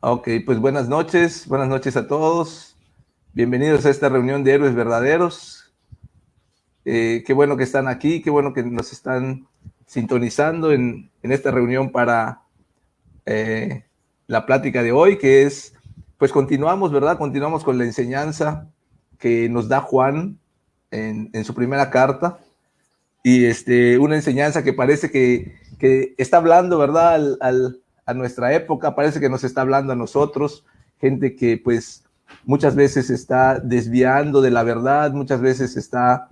Ok, pues buenas noches a todos. Bienvenidos a esta reunión de héroes verdaderos. Qué bueno que están aquí, qué bueno que nos están sintonizando en esta reunión para la plática de hoy, que es, pues continuamos, ¿verdad? Continuamos con la enseñanza que nos da Juan en su primera carta. Y una enseñanza que parece que está hablando, ¿verdad? A nuestra época, parece que nos está hablando a nosotros, gente que pues muchas veces está desviando de la verdad, muchas veces está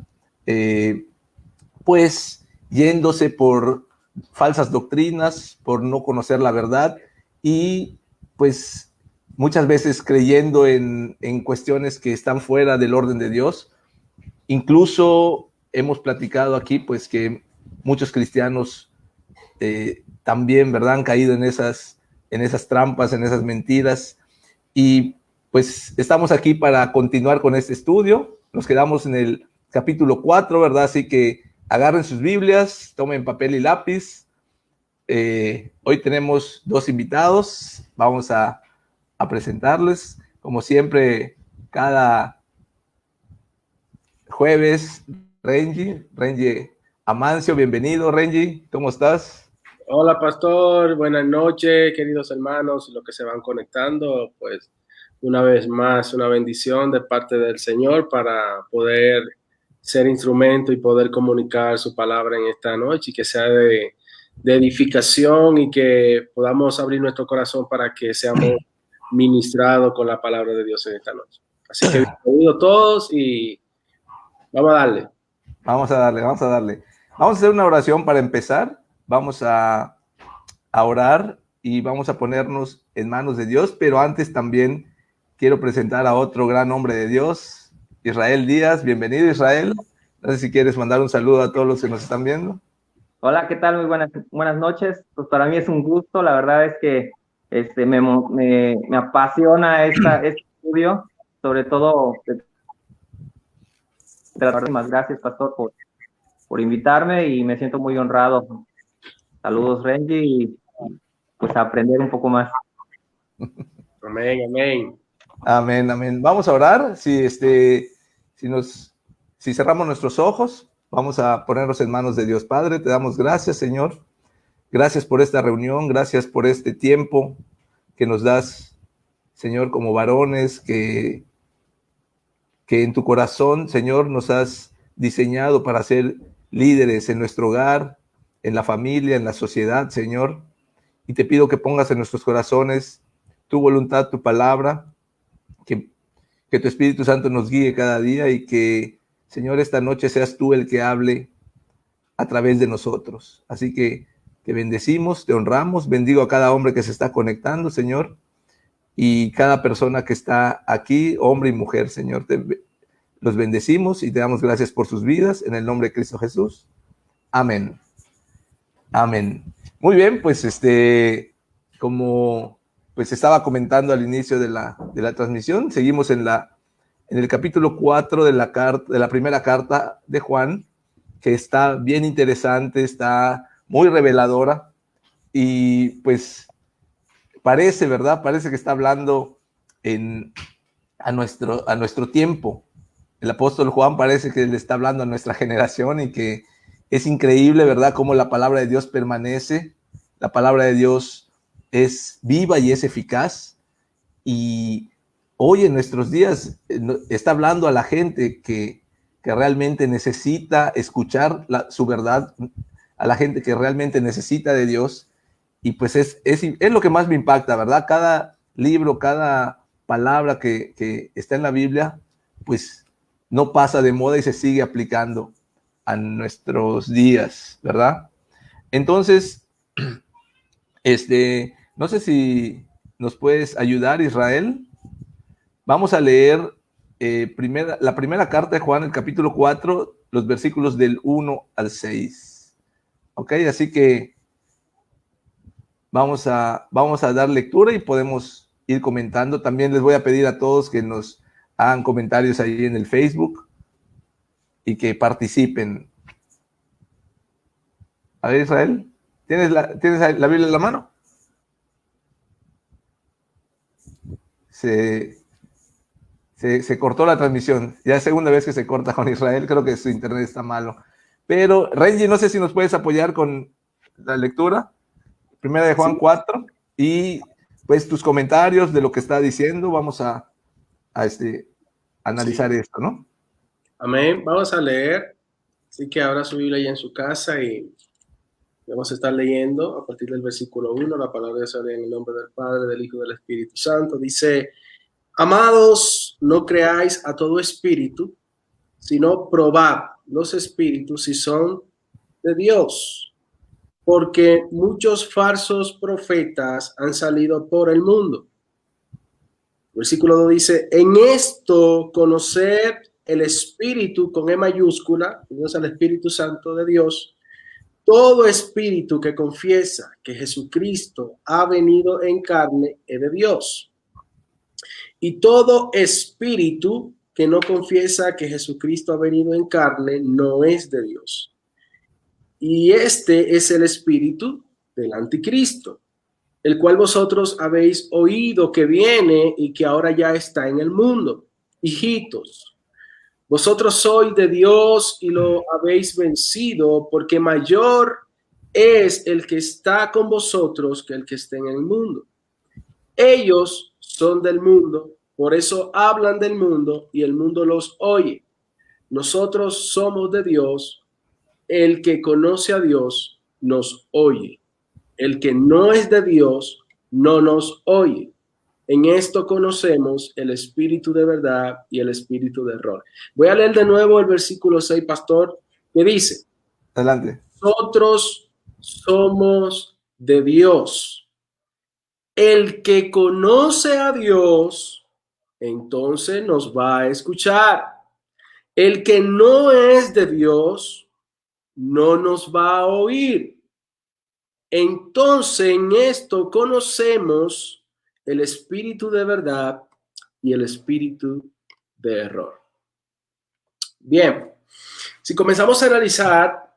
pues yéndose por falsas doctrinas, por no conocer la verdad y pues muchas veces creyendo en cuestiones que están fuera del orden de Dios. Incluso hemos platicado aquí, pues, que muchos cristianos también, ¿verdad?, han caído en esas trampas, en esas mentiras. Y pues estamos aquí para continuar con este estudio. Nos quedamos en el capítulo 4, ¿verdad? Así que agarren sus Biblias, tomen papel y lápiz. Hoy tenemos dos invitados. Vamos a presentarles. Como siempre, cada jueves, Renji Amancio, bienvenido, Renji, ¿cómo estás? Hola, pastor. Buenas noches, queridos hermanos, los que se van conectando. Pues una vez más, una bendición de parte del Señor para poder ser instrumento y poder comunicar su palabra en esta noche y que sea de edificación y que podamos abrir nuestro corazón para que seamos ministrados con la palabra de Dios en esta noche. Así que bienvenidos todos y vamos a darle. Vamos a darle, vamos a darle. Vamos a hacer una oración para empezar. Vamos a orar y vamos a ponernos en manos de Dios, pero antes también quiero presentar a otro gran hombre de Dios, Israel Díaz. Bienvenido, Israel. No sé si quieres mandar un saludo a todos los que nos están viendo. Hola, ¿qué tal? Muy buenas noches. Pues para mí es un gusto. La verdad es que me apasiona este estudio, sobre todo más gracias, Pastor, por invitarme y me siento muy honrado. Saludos, Renji, y pues a aprender un poco más. Amén, amén. Amén, amén. Vamos a orar. Si, si cerramos nuestros ojos, vamos a ponernos en manos de Dios. Padre, te damos gracias, Señor. Gracias por esta reunión, gracias por este tiempo que nos das, Señor, como varones, que en tu corazón, Señor, nos has diseñado para ser líderes en nuestro hogar, en la familia, en la sociedad, Señor. Y te pido que pongas en nuestros corazones tu voluntad, tu palabra, que, que tu Espíritu Santo nos guíe cada día y que, Señor, esta noche seas tú el que hable a través de nosotros. Así que te bendecimos, te honramos, bendigo a cada hombre que se está conectando, Señor, y cada persona que está aquí, hombre y mujer, Señor. Los bendecimos y te damos gracias por sus vidas, en el nombre de Cristo Jesús. Amén. Amén. Muy bien, pues como pues estaba comentando al inicio de la transmisión, seguimos en el capítulo 4 de la primera carta de Juan, que está bien interesante, está muy reveladora y pues parece, ¿verdad? Parece que está hablando en, a nuestro tiempo. El apóstol Juan parece que le está hablando a nuestra generación y que es increíble, ¿verdad? Cómo la palabra de Dios permanece. La palabra de Dios es viva y es eficaz. Y hoy en nuestros días está hablando a la gente que realmente necesita escuchar su verdad, a la gente que realmente necesita de Dios. Y pues es lo que más me impacta, ¿verdad? Cada libro, cada palabra que está en la Biblia, pues no pasa de moda y se sigue aplicando a nuestros días, ¿verdad? Entonces, no sé si nos puedes ayudar, Israel. Vamos a leer la primera carta de Juan, el capítulo 4, los versículos del 1 al 6. Ok, así que vamos a dar lectura y podemos ir comentando. También les voy a pedir a todos que nos hagan comentarios ahí en el Facebook y que participen. A ver, Israel, ¿tienes la Biblia en la mano? se cortó la transmisión. Ya es segunda vez que se corta con Israel, creo que su internet está malo. Pero, Renji, no sé si nos puedes apoyar con la lectura. Primera de Juan 4, y pues tus comentarios de lo que está diciendo. Vamos a analizar esto, ¿no? Amén. Vamos a leer. Así que abra su Biblia ya en su casa y vamos a estar leyendo a partir del versículo 1. La palabra de Dios en el nombre del Padre, del Hijo y del Espíritu Santo. Dice: amados, no creáis a todo espíritu, sino probad los espíritus si son de Dios, porque muchos falsos profetas han salido por el mundo. Versículo 2 dice: en esto conocer el Espíritu con E mayúscula, Dios al Espíritu Santo de Dios, todo espíritu que confiesa que Jesucristo ha venido en carne es de Dios. Y todo espíritu que no confiesa que Jesucristo ha venido en carne no es de Dios. Y este es el espíritu del anticristo, el cual vosotros habéis oído que viene y que ahora ya está en el mundo. Hijitos, vosotros sois de Dios y lo habéis vencido, porque mayor es el que está con vosotros que el que está en el mundo. Ellos son del mundo, por eso hablan del mundo y el mundo los oye. Nosotros somos de Dios, el que conoce a Dios nos oye. El que no es de Dios no nos oye. En esto conocemos el espíritu de verdad y el espíritu de error. Voy a leer de nuevo el versículo 6, pastor, que dice: adelante. Nosotros somos de Dios. El que conoce a Dios, entonces nos va a escuchar. El que no es de Dios, no nos va a oír. Entonces, en esto conocemos el espíritu de verdad y el espíritu de error. Bien, si comenzamos a analizar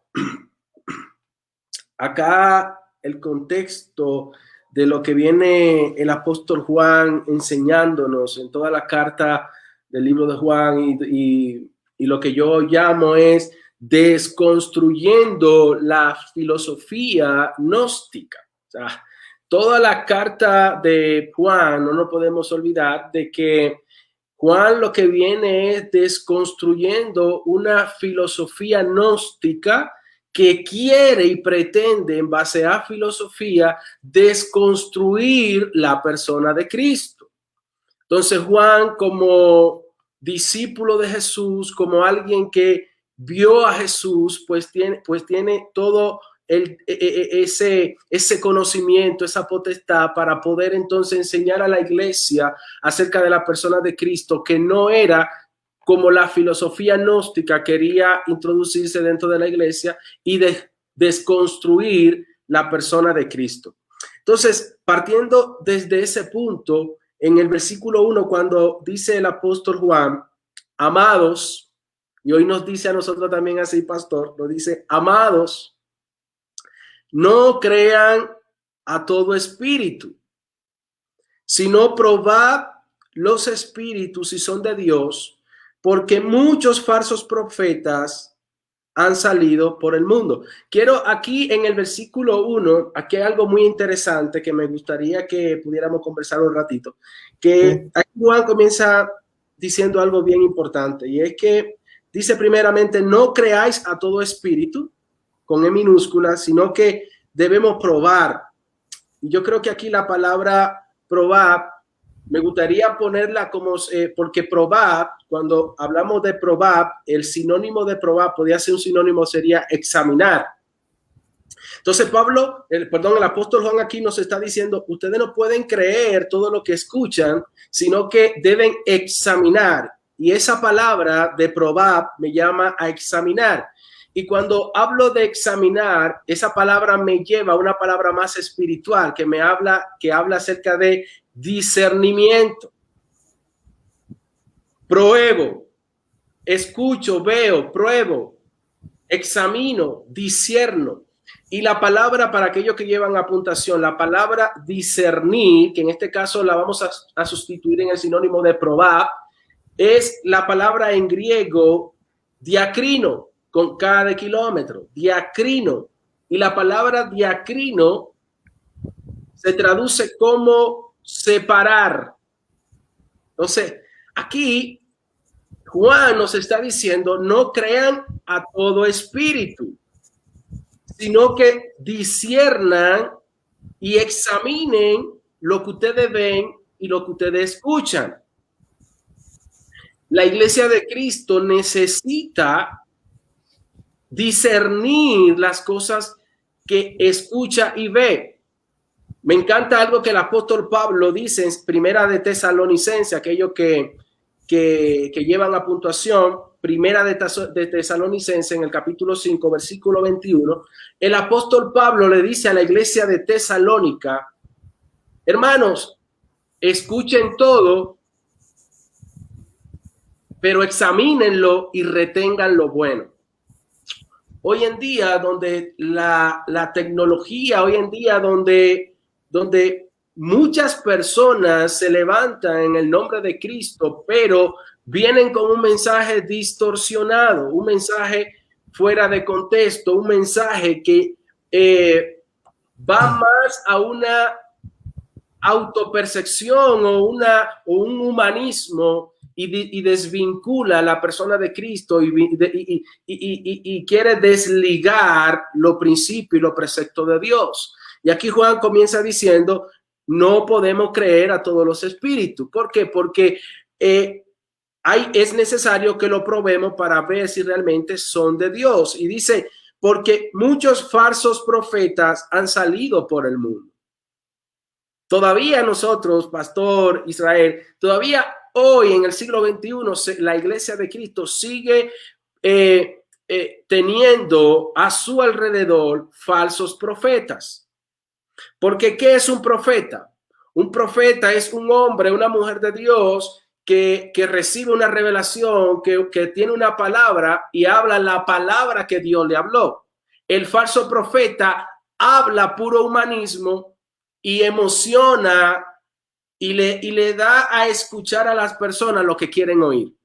acá el contexto de lo que viene el apóstol Juan enseñándonos en toda la carta del libro de Juan y lo que yo llamo es desconstruyendo la filosofía gnóstica. O sea, toda la carta de Juan, no nos podemos olvidar de que Juan lo que viene es desconstruyendo una filosofía gnóstica que quiere y pretende, en base a filosofía, desconstruir la persona de Cristo. Entonces Juan, como discípulo de Jesús, como alguien que vio a Jesús, pues tiene todo ese conocimiento, esa potestad para poder entonces enseñar a la iglesia acerca de la persona de Cristo, que no era como la filosofía gnóstica quería introducirse dentro de la iglesia y desconstruir la persona de Cristo. Entonces, partiendo desde ese punto, en el versículo 1, cuando dice el apóstol Juan, amados, y hoy nos dice a nosotros también así, pastor, nos dice: amados, no crean a todo espíritu, sino probad los espíritus si son de Dios, porque muchos falsos profetas han salido por el mundo. Quiero aquí en el versículo 1, aquí hay algo muy interesante que me gustaría que pudiéramos conversar un ratito, que aquí Juan comienza diciendo algo bien importante, y es que dice primeramente: no creáis a todo espíritu, con E minúscula, sino que debemos probar. Y yo creo que aquí la palabra probar, me gustaría ponerla como, porque probar, cuando hablamos de probar, el sinónimo de probar podría ser un sinónimo, sería examinar. Entonces el apóstol Juan aquí nos está diciendo: ustedes no pueden creer todo lo que escuchan, sino que deben examinar. Y esa palabra de probar me llama a examinar. Y cuando hablo de examinar, esa palabra me lleva a una palabra más espiritual que habla acerca de discernimiento. Pruebo, escucho, veo, pruebo, examino, discierno. Y la palabra, para aquellos que llevan apuntación, la palabra discernir, que en este caso la vamos a sustituir en el sinónimo de probar, es la palabra en griego diacrino, con K de kilómetro, diacrino. Y la palabra diacrino se traduce como separar. Entonces, aquí Juan nos está diciendo, no crean a todo espíritu, sino que disciernan y examinen lo que ustedes ven y lo que ustedes escuchan. La iglesia de Cristo necesita discernir las cosas que escucha y ve. Me encanta algo que el apóstol Pablo dice en Primera de Tesalonicenses, aquellos que llevan la puntuación, Primera de Tesalonicenses, en el capítulo 5, versículo 21, el apóstol Pablo le dice a la iglesia de Tesalónica, hermanos, escuchen todo, pero examínenlo y retengan lo bueno. Hoy en día, donde la tecnología, hoy en día donde muchas personas se levantan en el nombre de Cristo, pero vienen con un mensaje distorsionado, un mensaje fuera de contexto, un mensaje que va más a una autopercepción o un humanismo y desvincula a la persona de Cristo y quiere desligar los principios y los preceptos de Dios. Y aquí Juan comienza diciendo, no podemos creer a todos los espíritus. ¿Por qué? Porque es necesario que lo probemos para ver si realmente son de Dios. Y dice, porque muchos falsos profetas han salido por el mundo. Todavía nosotros, Pastor Israel, todavía hoy en el siglo XXI, la iglesia de Cristo sigue teniendo a su alrededor falsos profetas. Porque ¿qué es un profeta? Un profeta es un hombre, una mujer de Dios que recibe una revelación, que tiene una palabra y habla la palabra que Dios le habló. El falso profeta habla puro humanismo y emociona y le da a escuchar a las personas lo que quieren oír.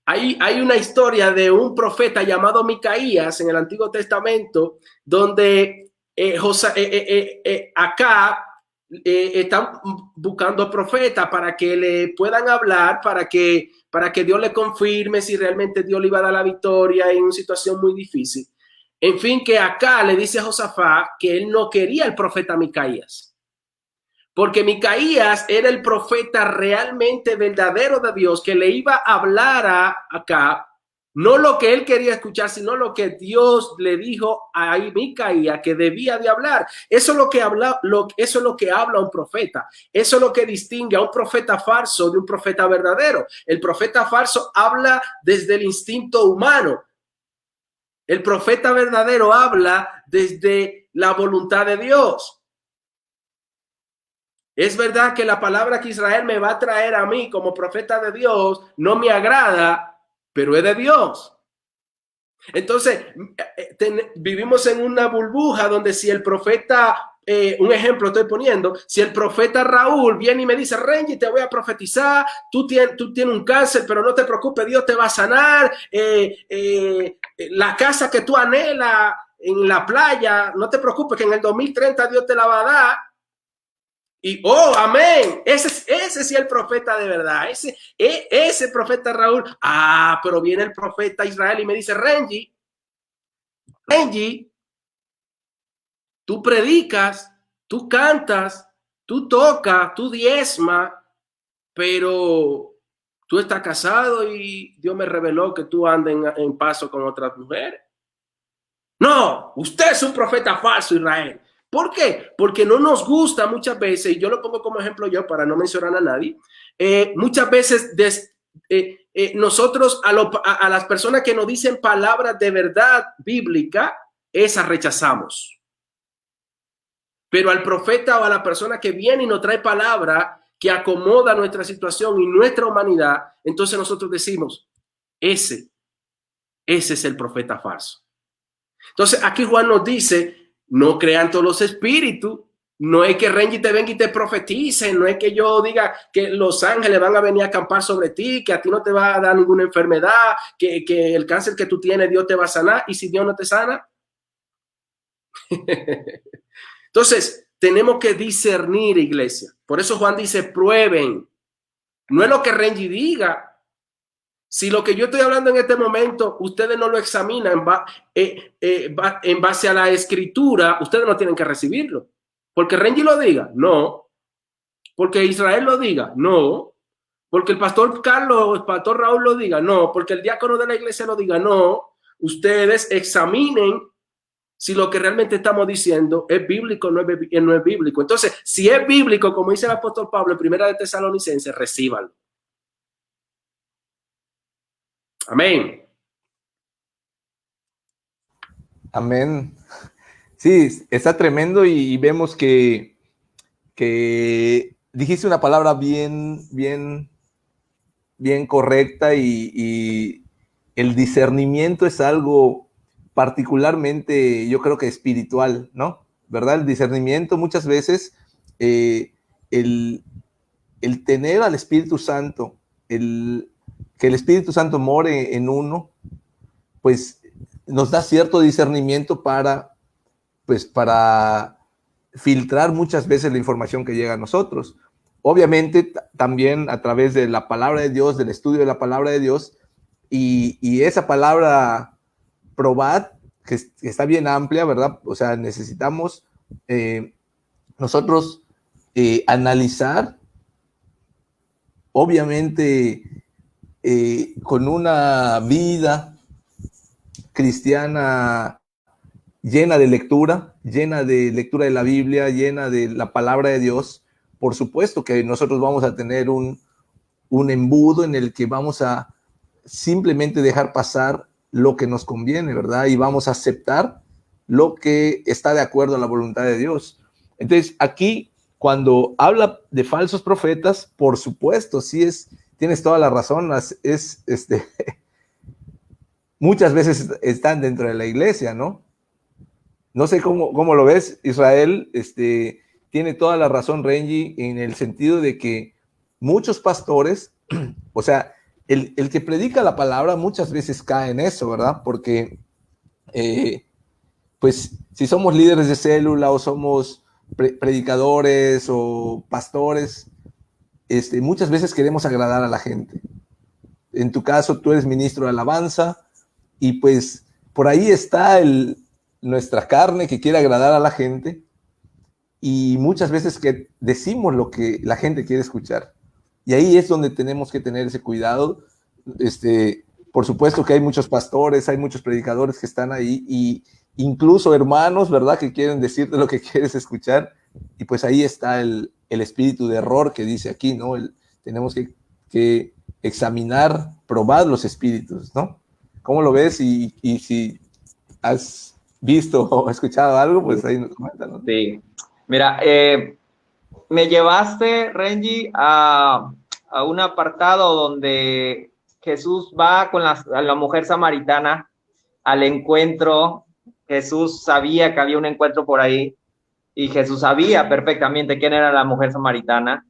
Hay una historia de un profeta llamado Micaías en el Antiguo Testamento, donde acá están buscando profetas para que le puedan hablar, para que Dios le confirme si realmente Dios le iba a dar la victoria en una situación muy difícil. En fin, que acá le dice a Josafat que él no quería el profeta Micaías, porque Micaías era el profeta realmente verdadero de Dios, que le iba a hablar acá, no lo que él quería escuchar, sino lo que Dios le dijo a Micaías que debía de hablar. Eso es lo que habla, eso es lo que habla un profeta. Eso es lo que distingue a un profeta falso de un profeta verdadero. El profeta falso habla desde el instinto humano. El profeta verdadero habla desde la voluntad de Dios. Es verdad que la palabra que Israel me va a traer a mí como profeta de Dios no me agrada, pero es de Dios. Entonces, vivimos en una burbuja donde si el profeta, un ejemplo estoy poniendo, si el profeta Raúl viene y me dice, Renji, te voy a profetizar, tú tienes un cáncer, pero no te preocupes, Dios te va a sanar, la casa que tú anhelas en la playa, no te preocupes que en el 2030 Dios te la va a dar. Y, oh, amén, ese sí es el profeta de verdad, ese profeta Raúl. Pero viene el profeta Israel y me dice, Renji, tú predicas, tú cantas, tú tocas, tú diezmas, pero tú estás casado y Dios me reveló que tú andas en paso con otras mujeres. No, usted es un profeta falso, Israel. ¿Por qué? Porque no nos gusta muchas veces, y yo lo pongo como ejemplo yo para no mencionar a nadie, muchas veces nosotros a las personas que nos dicen palabras de verdad bíblica, esas rechazamos. Pero al profeta o a la persona que viene y nos trae palabra que acomoda nuestra situación y nuestra humanidad, entonces nosotros decimos, ese es el profeta falso. Entonces aquí Juan nos dice, no crean todos los espíritus. No es que Renji te venga y te profetice, no es que yo diga que los ángeles van a venir a acampar sobre ti, que a ti no te va a dar ninguna enfermedad, que el cáncer que tú tienes Dios te va a sanar, y si Dios no te sana. Entonces, tenemos que discernir, iglesia. Por eso Juan dice, prueben. No es lo que Renji diga. Si lo que yo estoy hablando en este momento, ustedes no lo examinan en base a la escritura, ustedes no tienen que recibirlo. Porque Renji lo diga, no. Porque Israel lo diga, no. Porque el pastor Carlos o el pastor Raúl lo diga, no. Porque el diácono de la iglesia lo diga, no. Ustedes examinen si lo que realmente estamos diciendo es bíblico o no es bíblico. Entonces, si es bíblico, como dice el apóstol Pablo en Primera de Tesalonicenses, recíbanlo. Amén. Amén. Sí, está tremendo y vemos que dijiste una palabra bien correcta y el discernimiento es algo particularmente, yo creo que espiritual, ¿no? ¿Verdad? El discernimiento muchas veces, el tener al Espíritu Santo, que el Espíritu Santo more en uno, pues nos da cierto discernimiento para filtrar muchas veces la información que llega a nosotros. Obviamente también a través de la palabra de Dios, del estudio de la palabra de Dios, y esa palabra probad, que está bien amplia, ¿verdad? O sea, necesitamos nosotros analizar, obviamente con una vida cristiana llena de lectura de la Biblia, llena de la palabra de Dios. Por supuesto que nosotros vamos a tener un embudo en el que vamos a simplemente dejar pasar lo que nos conviene, ¿verdad? Y vamos a aceptar lo que está de acuerdo a la voluntad de Dios. Entonces, aquí, cuando habla de falsos profetas, por supuesto, sí tienes toda la razón, muchas veces están dentro de la iglesia, ¿no? No sé cómo lo ves, Israel, tiene toda la razón, Renji, en el sentido de que muchos pastores, o sea, el que predica la palabra muchas veces cae en eso, ¿verdad? Porque, pues, si somos líderes de célula o somos predicadores o pastores, muchas veces queremos agradar a la gente. En tu caso, tú eres ministro de alabanza y pues por ahí está nuestra carne que quiere agradar a la gente y muchas veces que decimos lo que la gente quiere escuchar. Y ahí es donde tenemos que tener ese cuidado. Por supuesto que hay muchos pastores, hay muchos predicadores que están ahí y incluso hermanos, ¿verdad? Que quieren decirte lo que quieres escuchar. Y pues ahí está el espíritu de error que dice aquí, ¿no? Tenemos que examinar, probar los espíritus, ¿no? ¿Cómo lo ves? Y si has visto o escuchado algo, pues ahí nos comentan, ¿no? Sí. Mira, me llevaste, Renji, a un apartado donde Jesús va con la mujer samaritana al encuentro. Jesús sabía que había un encuentro por ahí y Jesús sabía perfectamente quién era la mujer samaritana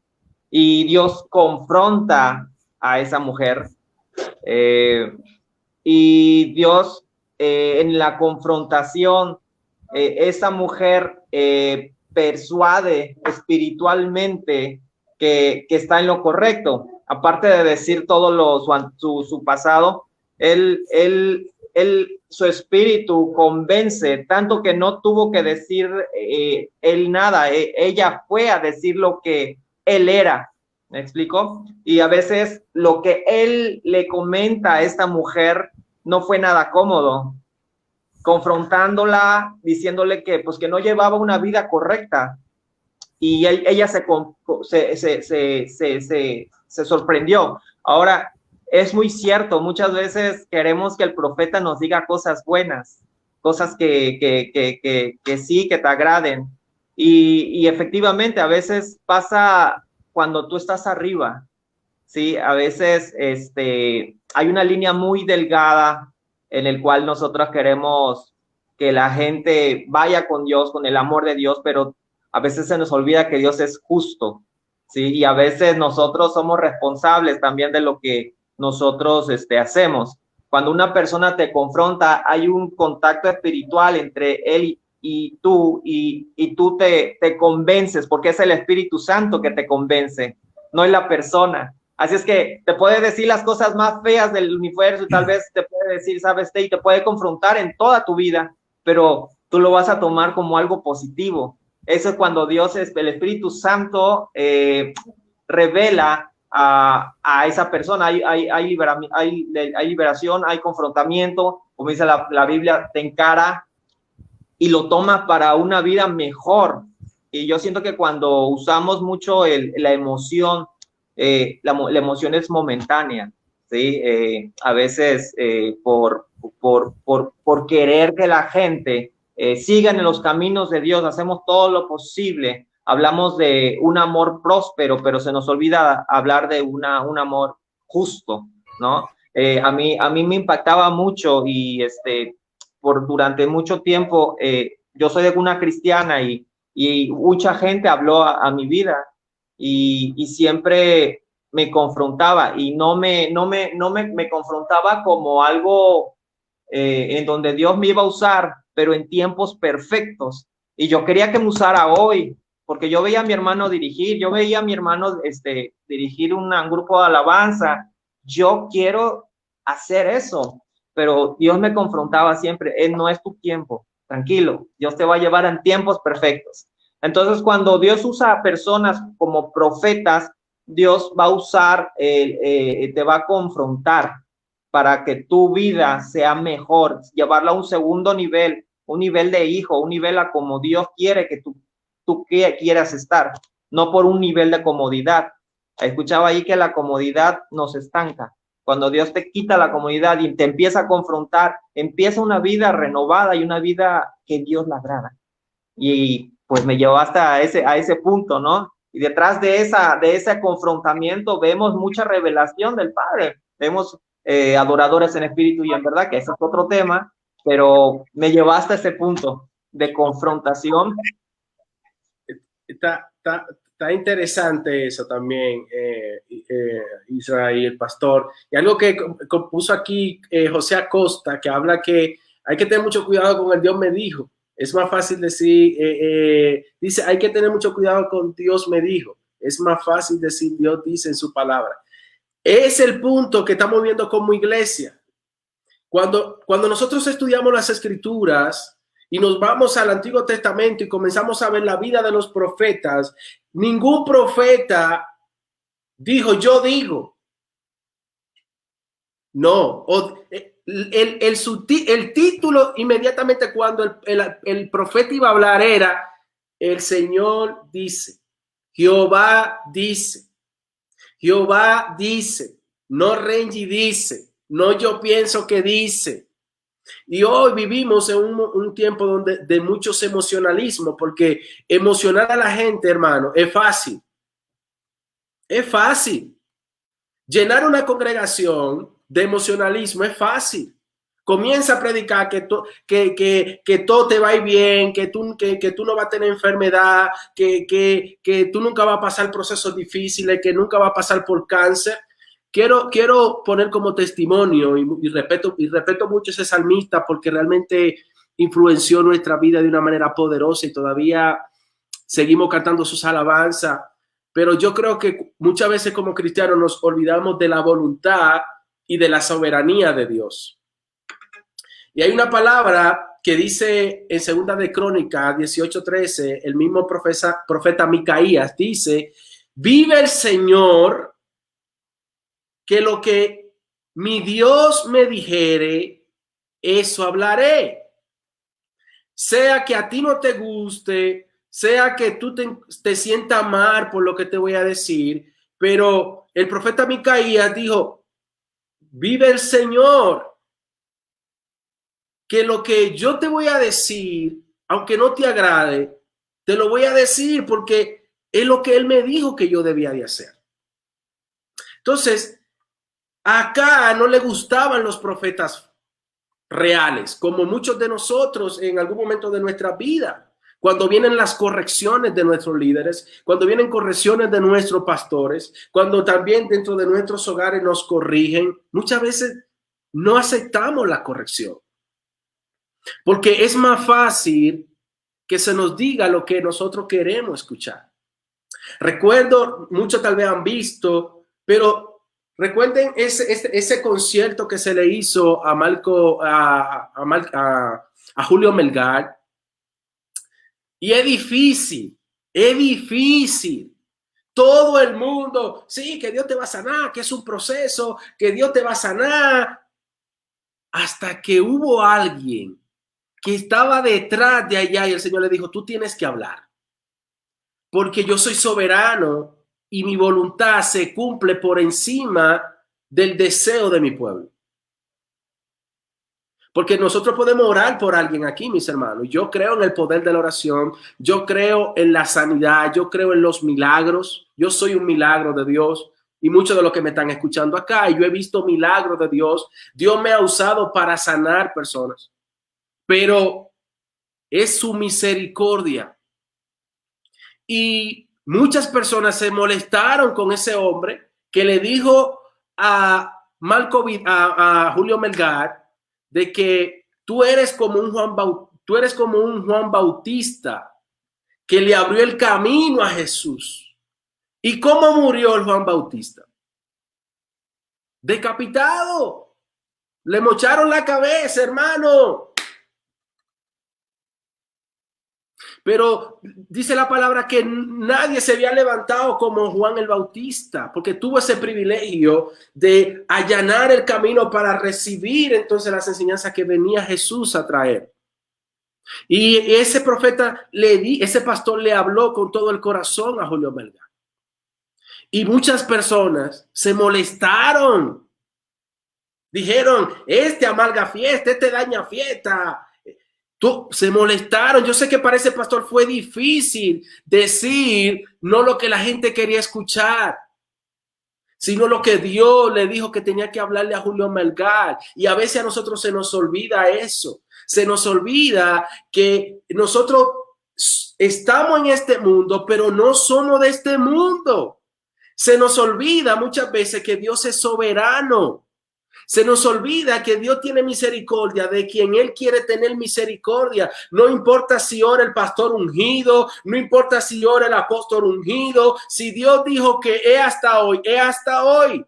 y Dios confronta a esa mujer y Dios en la confrontación esa mujer persuade espiritualmente que está en lo correcto. Aparte de decir todo su pasado, su espíritu convence, tanto que no tuvo que decir él nada, ella fue a decir lo que él era. ¿Me explico? Y a veces lo que él le comenta a esta mujer no fue nada cómodo, confrontándola, diciéndole que pues que no llevaba una vida correcta y ella se sorprendió. Ahora, es muy cierto, muchas veces queremos que el profeta nos diga cosas buenas, cosas que sí, que te agraden y efectivamente a veces pasa cuando tú estás arriba, ¿sí? A veces hay una línea muy delgada en el cual nosotros queremos que la gente vaya con Dios, con el amor de Dios, pero a veces se nos olvida que Dios es justo, ¿sí? Y a veces nosotros somos responsables también de lo que nosotros hacemos. Cuando una persona te confronta, hay un contacto espiritual entre él y tú, y tú te convences, porque es el Espíritu Santo que te convence, no es la persona. Así es que te puede decir las cosas más feas del universo y tal vez te puede decir, sabes, y te puede confrontar en toda tu vida, pero tú lo vas a tomar como algo positivo. Eso es cuando Dios, el Espíritu Santo, revela a esa persona. Hay liberación, hay confrontamiento, como dice la Biblia, te encara y lo tomas para una vida mejor. Y yo siento que cuando usamos mucho la emoción, la emoción es momentánea, ¿sí? A veces por querer que la gente siga en los caminos de Dios, hacemos todo lo posible. Hablamos de un amor próspero, pero se nos olvida hablar de un amor justo, ¿no? A mí me impactaba mucho y durante mucho tiempo, yo soy de una cristiana y mucha gente habló a mi vida y siempre me confrontaba y no me confrontaba como algo en donde Dios me iba a usar, pero en tiempos perfectos. Y yo quería que me usara hoy, porque yo veía a mi hermano dirigir, yo veía a mi hermano dirigir un grupo de alabanza. Yo quiero hacer eso, pero Dios me confrontaba siempre, no es tu tiempo, tranquilo, Dios te va a llevar en tiempos perfectos. Entonces, cuando Dios usa a personas como profetas, Dios va a usar, te va a confrontar para que tu vida sea mejor, llevarla a un segundo nivel, un nivel de hijo, un nivel a como Dios quiere que tú quieras estar, no por un nivel de comodidad. Escuchaba ahí que la comodidad nos estanca. Cuando Dios te quita la comodidad y te empieza a confrontar, empieza una vida renovada y una vida que Dios le agrada. Y pues me llevó hasta a ese punto, ¿no? Y detrás de ese confrontamiento vemos mucha revelación del Padre. Vemos adoradores en espíritu y en verdad, que ese es otro tema, pero me llevó hasta ese punto de confrontación. Está interesante eso también, Israel, el pastor. Y algo que puso aquí José Acosta, que habla que hay que tener mucho cuidado con el Dios me dijo. Es más fácil decir, dice, hay que tener mucho cuidado con Dios me dijo. Es más fácil decir Dios dice en su palabra. Es el punto que estamos viendo como iglesia. Cuando nosotros estudiamos las escrituras y nos vamos al Antiguo Testamento y comenzamos a ver la vida de los profetas, ningún profeta dijo, yo digo. No. El título inmediatamente cuando el profeta iba a hablar era, el Señor dice, Jehová dice, Jehová dice, no Renji dice, no yo pienso que dice. Y hoy vivimos en un tiempo donde de muchos emocionalismo, porque emocionar a la gente, hermano, es fácil. Es fácil. Llenar una congregación de emocionalismo es fácil. Comienza a predicar que todo te va a ir bien, que tú no vas a tener enfermedad, que tú nunca vas a pasar procesos difíciles, que nunca vas a pasar por cáncer. Quiero poner como testimonio y respeto mucho a ese salmista porque realmente influenció nuestra vida de una manera poderosa y todavía seguimos cantando sus alabanzas. Pero yo creo que muchas veces como cristianos nos olvidamos de la voluntad y de la soberanía de Dios. Y hay una palabra que dice en Segunda de Crónicas 18:13, el mismo profeta Micaías dice, vive el Señor, que lo que mi Dios me dijere, eso hablaré. Sea que a ti no te guste, sea que tú te sientas mal por lo que te voy a decir, pero el profeta Micaías dijo, vive el Señor, que lo que yo te voy a decir, aunque no te agrade, te lo voy a decir porque es lo que él me dijo que yo debía de hacer. Entonces, acá no le gustaban los profetas reales, como muchos de nosotros en algún momento de nuestra vida. Cuando vienen las correcciones de nuestros líderes, cuando vienen correcciones de nuestros pastores, cuando también dentro de nuestros hogares nos corrigen, muchas veces no aceptamos la corrección. Porque es más fácil que se nos diga lo que nosotros queremos escuchar. Recuerdo, muchos tal vez han visto, pero recuerden ese concierto que se le hizo a Julio Melgar. Y es difícil, es difícil. Todo el mundo, sí, que Dios te va a sanar, que es un proceso, que Dios te va a sanar. Hasta que hubo alguien que estaba detrás de allá y el Señor le dijo, tú tienes que hablar. Porque yo soy soberano y mi voluntad se cumple por encima del deseo de mi pueblo. Porque nosotros podemos orar por alguien aquí, mis hermanos. Yo creo en el poder de la oración. Yo creo en la sanidad. Yo creo en los milagros. Yo soy un milagro de Dios. Y muchos de los que me están escuchando acá, yo he visto milagros de Dios. Dios me ha usado para sanar personas. Pero es su misericordia. Y muchas personas se molestaron con ese hombre que le dijo a Julio Melgar de que tú eres como un Juan Bautista que le abrió el camino a Jesús. ¿Y cómo murió el Juan Bautista? Decapitado. Le mocharon la cabeza, hermano. Pero dice la palabra que nadie se había levantado como Juan el Bautista, porque tuvo ese privilegio de allanar el camino para recibir entonces las enseñanzas que venía Jesús a traer. Y ese profeta ese pastor le habló con todo el corazón a Julio Melgar. Y muchas personas se molestaron. Dijeron, este amarga fiesta, este daña fiesta. Se molestaron. Yo sé que para ese pastor fue difícil decir no lo que la gente quería escuchar, sino lo que Dios le dijo que tenía que hablarle a Julio Melgar. Y a veces a nosotros se nos olvida eso. Se nos olvida que nosotros estamos en este mundo, pero no somos de este mundo. Se nos olvida muchas veces que Dios es soberano. Se nos olvida que Dios tiene misericordia de quien Él quiere tener misericordia. No importa si ora el pastor ungido, no importa si ora el apóstol ungido. Si Dios dijo que es hasta hoy, es hasta hoy.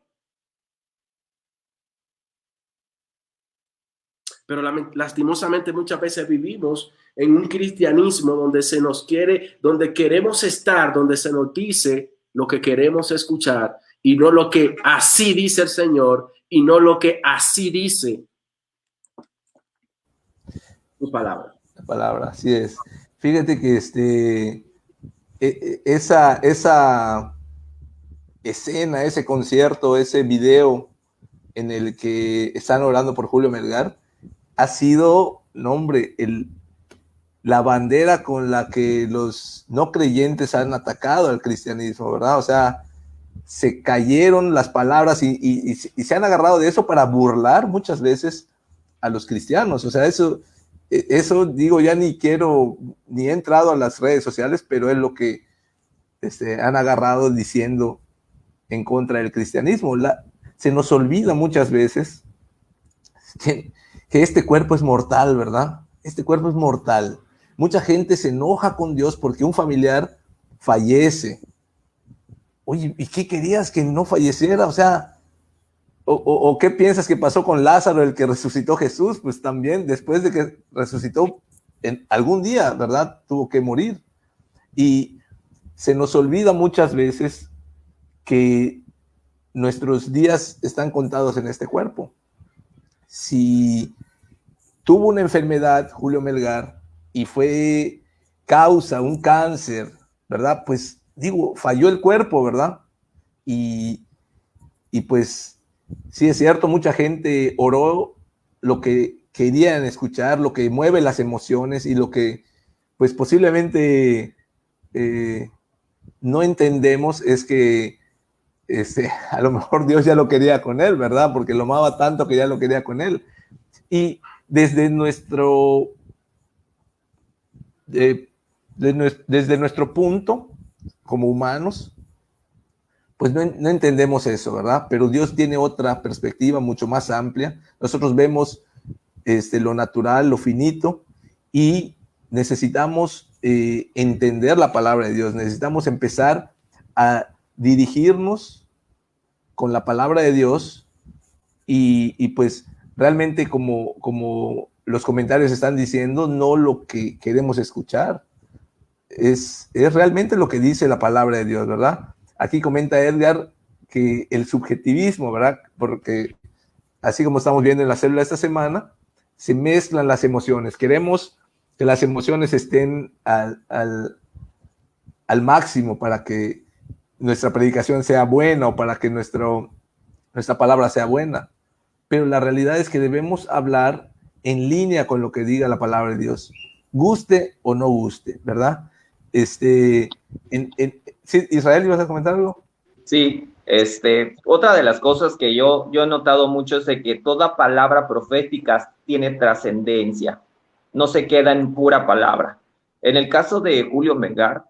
Pero lastimosamente muchas veces vivimos en un cristianismo donde se nos quiere, donde queremos estar, donde se nos dice lo que queremos escuchar y no lo que así dice el Señor. Y no lo que así dice su palabra. La palabra, así es. Fíjate que esa escena, ese concierto, ese video en el que están orando por Julio Melgar, ha sido, no, hombre, la bandera con la que los no creyentes han atacado al cristianismo, ¿verdad? O sea, se cayeron las palabras y se han agarrado de eso para burlar muchas veces a los cristianos. O sea, eso digo, ya ni he entrado a las redes sociales, pero es lo que han agarrado diciendo en contra del cristianismo. Se nos olvida muchas veces que este cuerpo es mortal, ¿verdad? Este cuerpo es mortal. Mucha gente se enoja con Dios porque un familiar fallece. Oye, ¿y qué querías que no falleciera? O sea, o ¿qué piensas que pasó con Lázaro, el que resucitó Jesús? Pues también después de que resucitó, en algún día, ¿verdad? Tuvo que morir. Y se nos olvida muchas veces que nuestros días están contados en este cuerpo. Si tuvo una enfermedad, Julio Melgar, y fue causa un cáncer, ¿verdad? Pues digo, falló el cuerpo, ¿verdad? Y pues sí es cierto, mucha gente oró lo que querían escuchar, lo que mueve las emociones y lo que pues posiblemente no entendemos es que a lo mejor Dios ya lo quería con él, ¿verdad? Porque lo amaba tanto que ya lo quería con él. Y desde nuestro, desde nuestro punto como humanos, pues no entendemos eso, ¿verdad? Pero Dios tiene otra perspectiva mucho más amplia. Nosotros vemos lo natural, lo finito, y necesitamos entender la palabra de Dios. Necesitamos empezar a dirigirnos con la palabra de Dios y pues realmente como los comentarios están diciendo, no lo que queremos escuchar. Es realmente lo que dice la palabra de Dios, ¿verdad? Aquí comenta Edgar que el subjetivismo, ¿verdad? Porque así como estamos viendo en la célula esta semana, se mezclan las emociones. Queremos que las emociones estén al máximo para que nuestra predicación sea buena o para que nuestra palabra sea buena. Pero la realidad es que debemos hablar en línea con lo que diga la palabra de Dios, guste o no guste, ¿verdad? ¿Sí, Israel, ¿ibas a comentar algo? Sí, otra de las cosas que yo he notado mucho es de que toda palabra profética tiene trascendencia, no se queda en pura palabra. En el caso de Julio Melgar,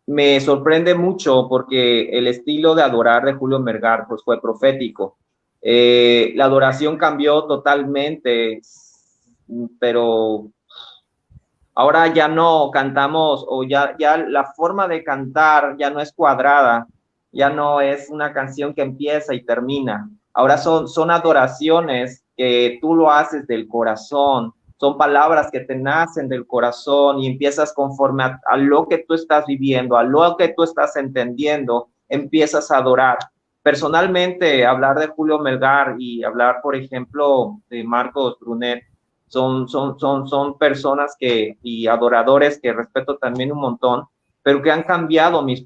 me sorprende mucho porque el estilo de adorar de Julio Melgar pues fue profético. La adoración cambió totalmente, pero ahora ya no cantamos, o ya la forma de cantar ya no es cuadrada, ya no es una canción que empieza y termina. Ahora son adoraciones que tú lo haces del corazón, son palabras que te nacen del corazón y empiezas conforme a lo que tú estás viviendo, a lo que tú estás entendiendo, empiezas a adorar. Personalmente, hablar de Julio Melgar y hablar, por ejemplo, de Marcos Brunet, son personas y adoradores que respeto también un montón, pero que han cambiado mi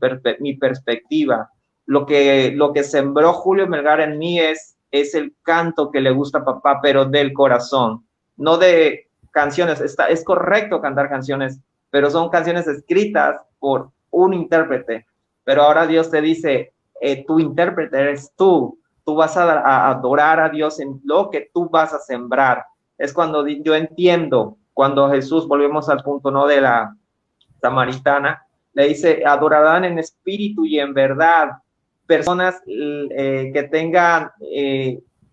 perspectiva. Lo que sembró Julio Melgar en mí es el canto que le gusta a papá, pero del corazón, no de canciones. Es correcto cantar canciones, pero son canciones escritas por un intérprete. Pero ahora Dios te dice, tu intérprete eres tú vas a adorar a Dios en lo que tú vas a sembrar. Es cuando yo entiendo, cuando Jesús, volvemos al punto, ¿no?, de la samaritana, le dice, adorarán en espíritu y en verdad. Personas que tengan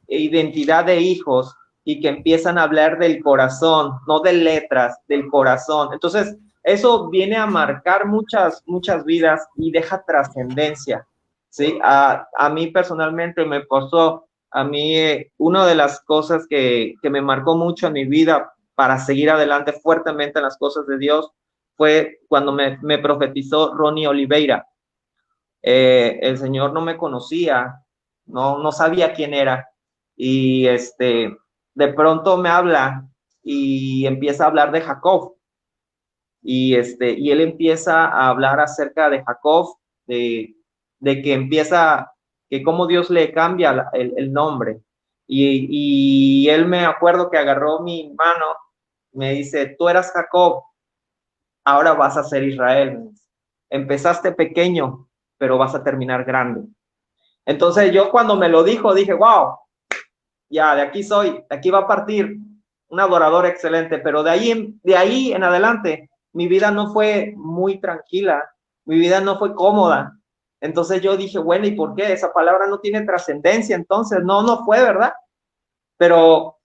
identidad de hijos y que empiezan a hablar del corazón, no de letras, del corazón. Entonces, eso viene a marcar muchas vidas y deja trascendencia, ¿sí? A mí personalmente me pasó. A mí, una de las cosas que me marcó mucho en mi vida para seguir adelante fuertemente en las cosas de Dios fue cuando me profetizó Ronnie Oliveira. El Señor no me conocía, no sabía quién era, y de pronto me habla y empieza a hablar de Jacob, y él empieza a hablar acerca de Jacob, de que empieza, que cómo Dios le cambia el nombre, y él, me acuerdo que agarró mi mano, me dice, tú eras Jacob, ahora vas a ser Israel. Empezaste pequeño, pero vas a terminar grande. Entonces yo, cuando me lo dijo, dije, wow, ya, de aquí soy, de aquí va a partir un adorador excelente. Pero de ahí en adelante, mi vida no fue muy tranquila, mi vida no fue cómoda. Entonces yo dije, bueno, ¿y por qué? Esa palabra no tiene trascendencia. Entonces no fue, ¿verdad? Pero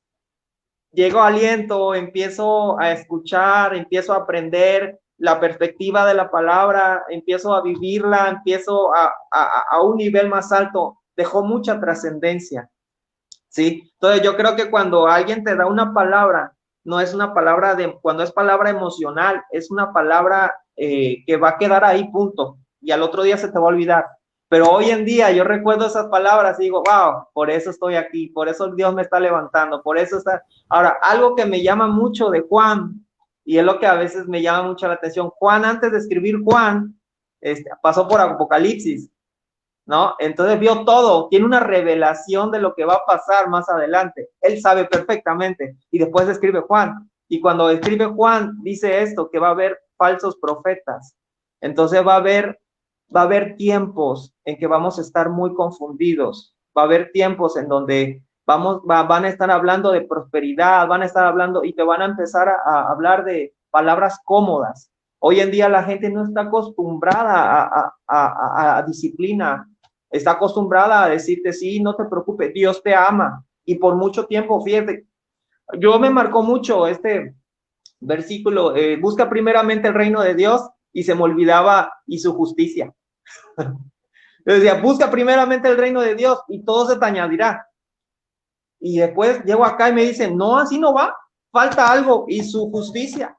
llegó aliento, empiezo a escuchar, empiezo a aprender la perspectiva de la palabra, empiezo a vivirla, empiezo a un nivel más alto. Dejó mucha trascendencia, ¿sí? Entonces yo creo que cuando alguien te da una palabra, no es una palabra cuando es palabra emocional, es una palabra que va a quedar ahí, punto, y al otro día se te va a olvidar. Pero hoy en día yo recuerdo esas palabras y digo, wow, por eso estoy aquí, por eso Dios me está levantando, por eso está. Ahora, algo que me llama mucho de Juan, y es lo que a veces me llama mucho la atención, Juan, antes de escribir Juan, pasó por Apocalipsis, ¿no? Entonces vio todo, tiene una revelación de lo que va a pasar más adelante. Él sabe perfectamente, y después escribe Juan. Y cuando escribe Juan, dice esto, que va a haber falsos profetas. Entonces va a haber tiempos en que vamos a estar muy confundidos. Va a haber tiempos en donde van a estar hablando de prosperidad, van a estar hablando y te van a empezar a hablar de palabras cómodas. Hoy en día la gente no está acostumbrada a disciplina, está acostumbrada a decirte, sí, no te preocupes, Dios te ama. Y por mucho tiempo, fíjate, yo me marcó mucho este versículo, busca primeramente el reino de Dios, y se me olvidaba, y su justicia. Yo decía, busca primeramente el reino de Dios y todo se te añadirá. Y después llego acá y me dicen, no, así no va, falta algo, y su justicia.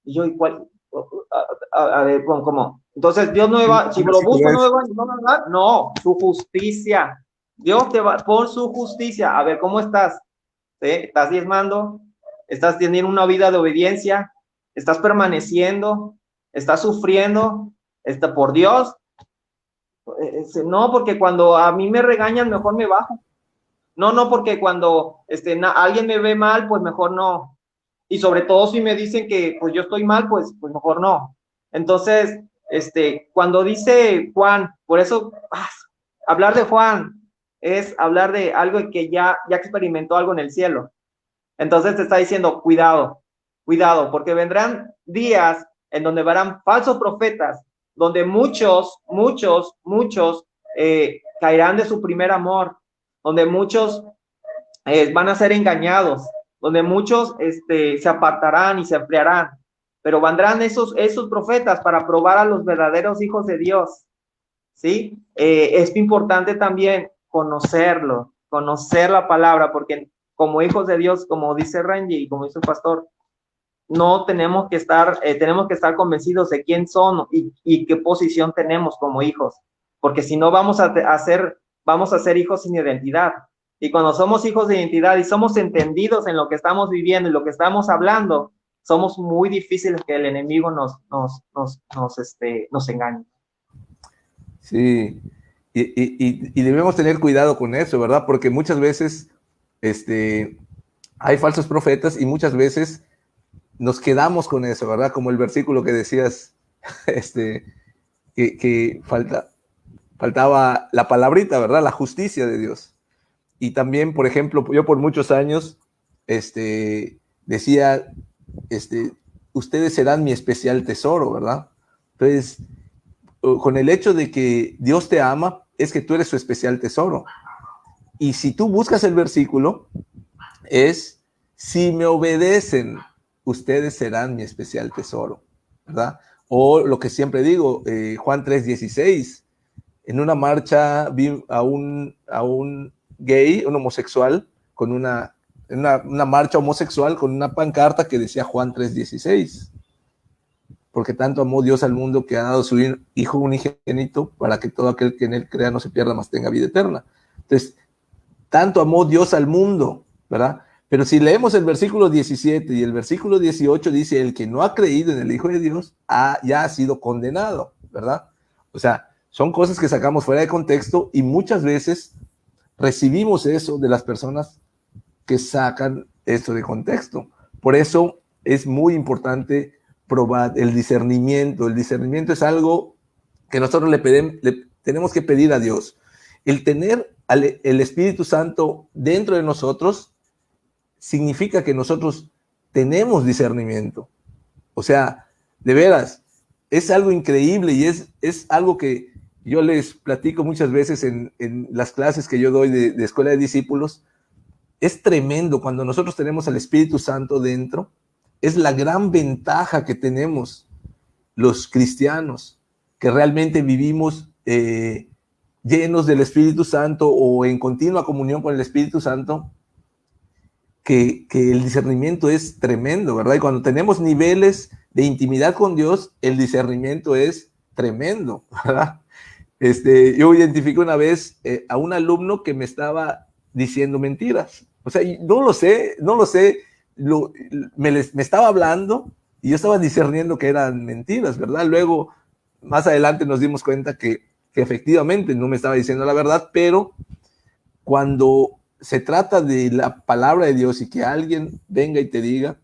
Y yo, ¿y cuál? A ver, ¿cómo? Entonces Dios no me va, si lo busco no me va a dar, no, su justicia. Dios te va por su justicia. A ver, ¿cómo estás? ¿Sí? ¿Estás diezmando? ¿Estás teniendo una vida de obediencia? ¿Estás permaneciendo? ¿Estás sufriendo? ¿Está por Dios? No, porque cuando a mí me regañan, mejor me bajo. No, porque cuando alguien me ve mal, pues mejor no. Y sobre todo si me dicen que pues yo estoy mal, pues mejor no. Entonces, cuando dice Juan, por eso hablar de Juan es hablar de algo que ya experimentó algo en el cielo. Entonces te está diciendo, cuidado, porque vendrán días en donde verán falsos profetas, donde muchos caerán de su primer amor, donde muchos van a ser engañados, donde muchos se apartarán y se enfriarán, pero vendrán esos profetas para probar a los verdaderos hijos de Dios, ¿sí? Es importante también conocer la palabra, porque como hijos de Dios, como dice Renji y como dice el pastor, no tenemos que estar convencidos de quién son y qué posición tenemos como hijos, porque si no vamos a ser hijos sin identidad. Y cuando somos hijos de identidad y somos entendidos en lo que estamos viviendo y lo que estamos hablando, somos muy difíciles que el enemigo nos engañe. Sí, y debemos tener cuidado con eso, ¿verdad? Porque muchas veces hay falsos profetas y muchas veces nos quedamos con eso, ¿verdad? Como el versículo que decías, que faltaba la palabrita, ¿verdad? La justicia de Dios. Y también, por ejemplo, yo por muchos años decía, ustedes serán mi especial tesoro, ¿verdad? Entonces, con el hecho de que Dios te ama, es que tú eres su especial tesoro. Y si tú buscas el versículo, es, si me obedecen, ustedes serán mi especial tesoro, ¿verdad? O lo que siempre digo, Juan 3:16, en una marcha vi a un gay, un homosexual, con una marcha homosexual con una pancarta que decía Juan 3:16. Porque tanto amó Dios al mundo que ha dado su Hijo unigénito para que todo aquel que en él crea no se pierda, mas tenga vida eterna. Entonces, tanto amó Dios al mundo, ¿verdad? Pero si leemos el versículo 17 y el versículo 18 dice, el que no ha creído en el Hijo de Dios ya ha sido condenado, ¿verdad? O sea, son cosas que sacamos fuera de contexto y muchas veces recibimos eso de las personas que sacan esto de contexto. Por eso es muy importante probar el discernimiento. El discernimiento es algo que nosotros le tenemos que pedir a Dios. El tener el Espíritu Santo dentro de nosotros significa que nosotros tenemos discernimiento. O sea, de veras, es algo increíble y es algo que yo les platico muchas veces en las clases que yo doy de Escuela de Discípulos. Es tremendo cuando nosotros tenemos al Espíritu Santo dentro. Es la gran ventaja que tenemos los cristianos, que realmente vivimos llenos del Espíritu Santo o en continua comunión con el Espíritu Santo, que el discernimiento es tremendo, ¿verdad? Y cuando tenemos niveles de intimidad con Dios, el discernimiento es tremendo, ¿verdad? Yo identifiqué una vez a un alumno que me estaba diciendo mentiras. O sea, no lo sé, me estaba hablando y yo estaba discerniendo que eran mentiras, ¿verdad? Luego, más adelante nos dimos cuenta que efectivamente no me estaba diciendo la verdad, pero cuando se trata de la palabra de Dios y que alguien venga y te diga,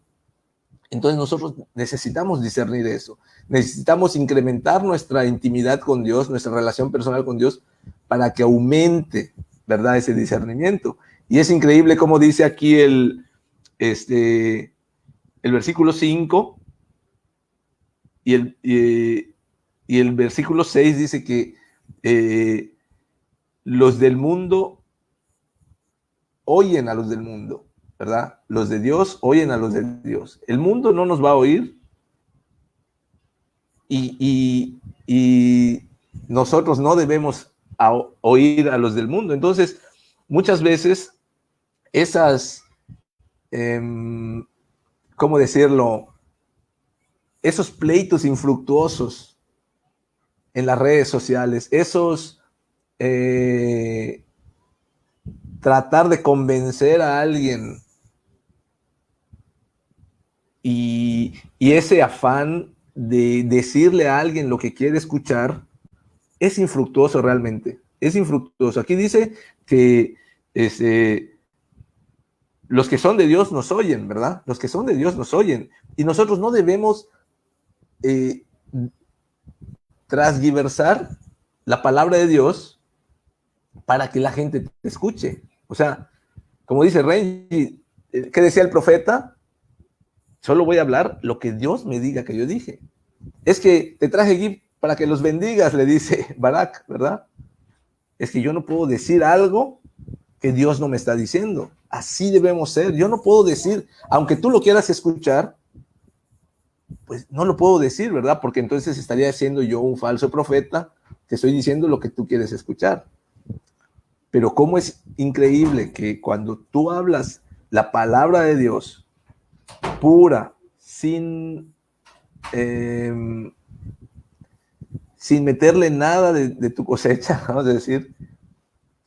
entonces nosotros necesitamos discernir eso. Necesitamos incrementar nuestra intimidad con Dios, nuestra relación personal con Dios, para que aumente, ¿verdad?, ese discernimiento. Y es increíble como dice aquí el versículo 5 y el versículo 6 dice que los del mundo oyen a los del mundo, ¿verdad? Los de Dios oyen a los de Dios. El mundo no nos va a oír y nosotros no debemos oír a los del mundo. Entonces, muchas veces esas, ¿cómo decirlo? Esos pleitos infructuosos en las redes sociales, esos tratar de convencer a alguien y ese afán de decirle a alguien lo que quiere escuchar es infructuoso realmente, es infructuoso. Aquí dice que los que son de Dios nos oyen, ¿verdad? Los que son de Dios nos oyen y nosotros no debemos transgiversar la palabra de Dios para que la gente te escuche. O sea, como dice Renji, ¿qué decía el profeta? Solo voy a hablar lo que Dios me diga que yo dije. Es que te traje aquí para que los bendigas, le dice Barak, ¿verdad? Es que yo no puedo decir algo que Dios no me está diciendo. Así debemos ser. Yo no puedo decir, aunque tú lo quieras escuchar, pues no lo puedo decir, ¿verdad? Porque entonces estaría siendo yo un falso profeta, te estoy diciendo lo que tú quieres escuchar. Pero cómo es increíble que cuando tú hablas la palabra de Dios pura, sin meterle nada de tu cosecha, vamos a decir,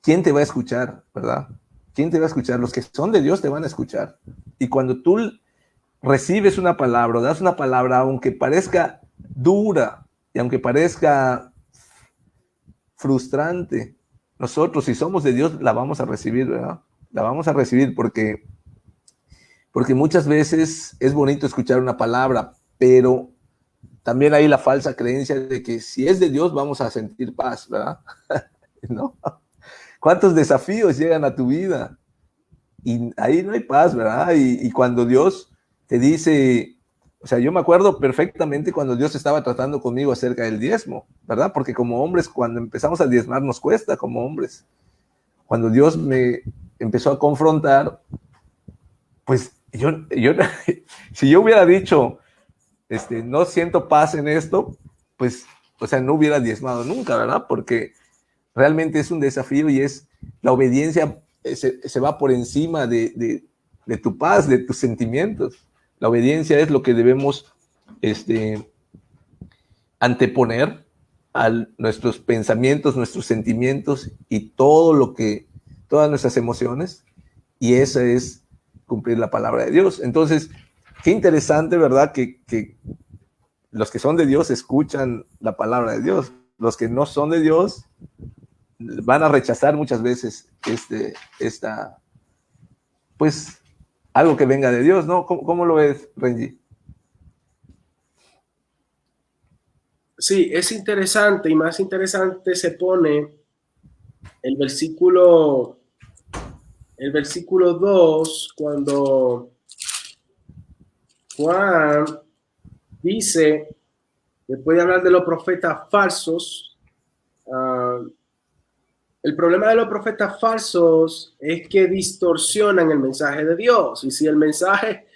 ¿quién te va a escuchar, verdad? ¿Quién te va a escuchar? Los que son de Dios te van a escuchar. Y cuando tú recibes una palabra, das una palabra, aunque parezca dura y aunque parezca frustrante, nosotros, si somos de Dios, la vamos a recibir, ¿verdad? La vamos a recibir porque muchas veces es bonito escuchar una palabra, pero también hay la falsa creencia de que si es de Dios vamos a sentir paz, ¿verdad? ¿No? ¿Cuántos desafíos llegan a tu vida? Y ahí no hay paz, ¿verdad? Y cuando Dios te dice, o sea, yo me acuerdo perfectamente cuando Dios estaba tratando conmigo acerca del diezmo, ¿verdad? Porque como hombres, cuando empezamos a diezmar nos cuesta como hombres. Cuando Dios me empezó a confrontar, pues yo si yo hubiera dicho, no siento paz en esto, pues, o sea, no hubiera diezmado nunca, ¿verdad? Porque realmente es un desafío y es la obediencia se va por encima de tu paz, de tus sentimientos. La obediencia es lo que debemos anteponer a nuestros pensamientos, nuestros sentimientos y todas nuestras emociones, y eso es cumplir la palabra de Dios. Entonces, qué interesante, ¿verdad? Que los que son de Dios escuchan la palabra de Dios. Los que no son de Dios van a rechazar muchas veces pues, algo que venga de Dios, ¿no? ¿Cómo lo ves, Renji? Sí, es interesante y más interesante se pone el versículo 2 cuando Juan dice, después de hablar de los profetas falsos, el problema de los profetas falsos es que distorsionan el mensaje de Dios. Y si el mensaje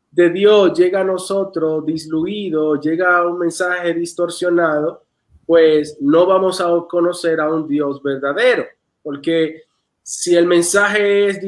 de Dios llega a nosotros diluido, llega a un mensaje distorsionado, pues no vamos a conocer a un Dios verdadero. Porque si el mensaje es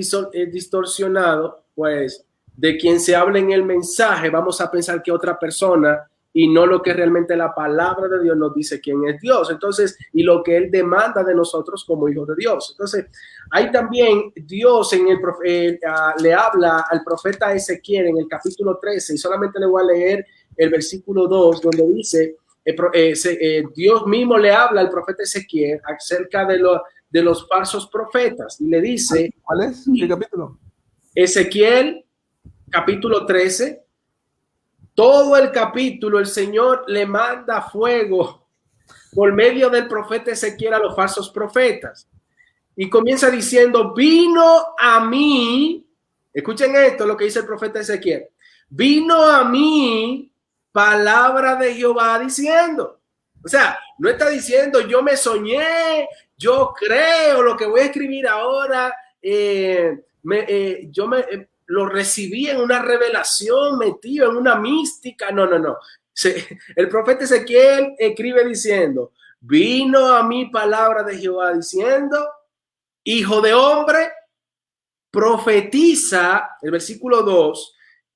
distorsionado, pues de quien se habla en el mensaje vamos a pensar que otra persona y no lo que realmente la palabra de Dios nos dice quién es Dios. Entonces, y lo que Él demanda de nosotros como hijos de Dios. Entonces, hay también Dios le habla al profeta Ezequiel en el capítulo 13, y solamente le voy a leer el versículo 2, donde dice, Dios mismo le habla al profeta Ezequiel acerca de los falsos profetas, y le dice, ¿cuál es? ¿Qué capítulo? Ezequiel, capítulo 13, todo el capítulo el Señor le manda fuego por medio del profeta Ezequiel a los falsos profetas. y comienza diciendo, vino a mí, escuchen esto, lo que dice el profeta Ezequiel, vino a mí palabra de Jehová diciendo, o sea, no está diciendo yo me soñé, yo creo lo que voy a escribir ahora, lo recibí en una revelación, metido en una mística, no. El profeta Ezequiel escribe diciendo, vino a mí palabra de Jehová diciendo, hijo de hombre, profetiza, el versículo 2,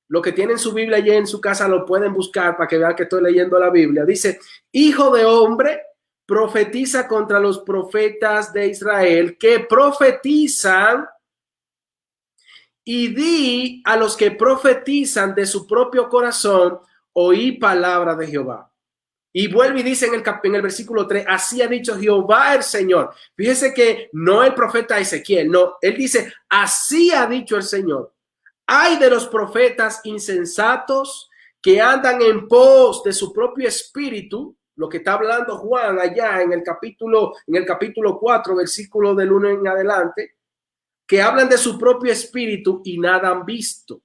lo que tienen su Biblia allí en su casa lo pueden buscar para que vean que estoy leyendo la Biblia. Dice, hijo de hombre, profetiza contra los profetas de Israel que profetizan y di a los que profetizan de su propio corazón, oí palabra de Jehová. Y vuelve y dice en el versículo 3, así ha dicho Jehová el Señor. Fíjese que no el profeta Ezequiel, no, él dice, así ha dicho el Señor. Hay de los profetas insensatos que andan en pos de su propio espíritu, lo que está hablando Juan allá en el capítulo 4, versículo del 1 en adelante, que hablan de su propio espíritu y nada han visto.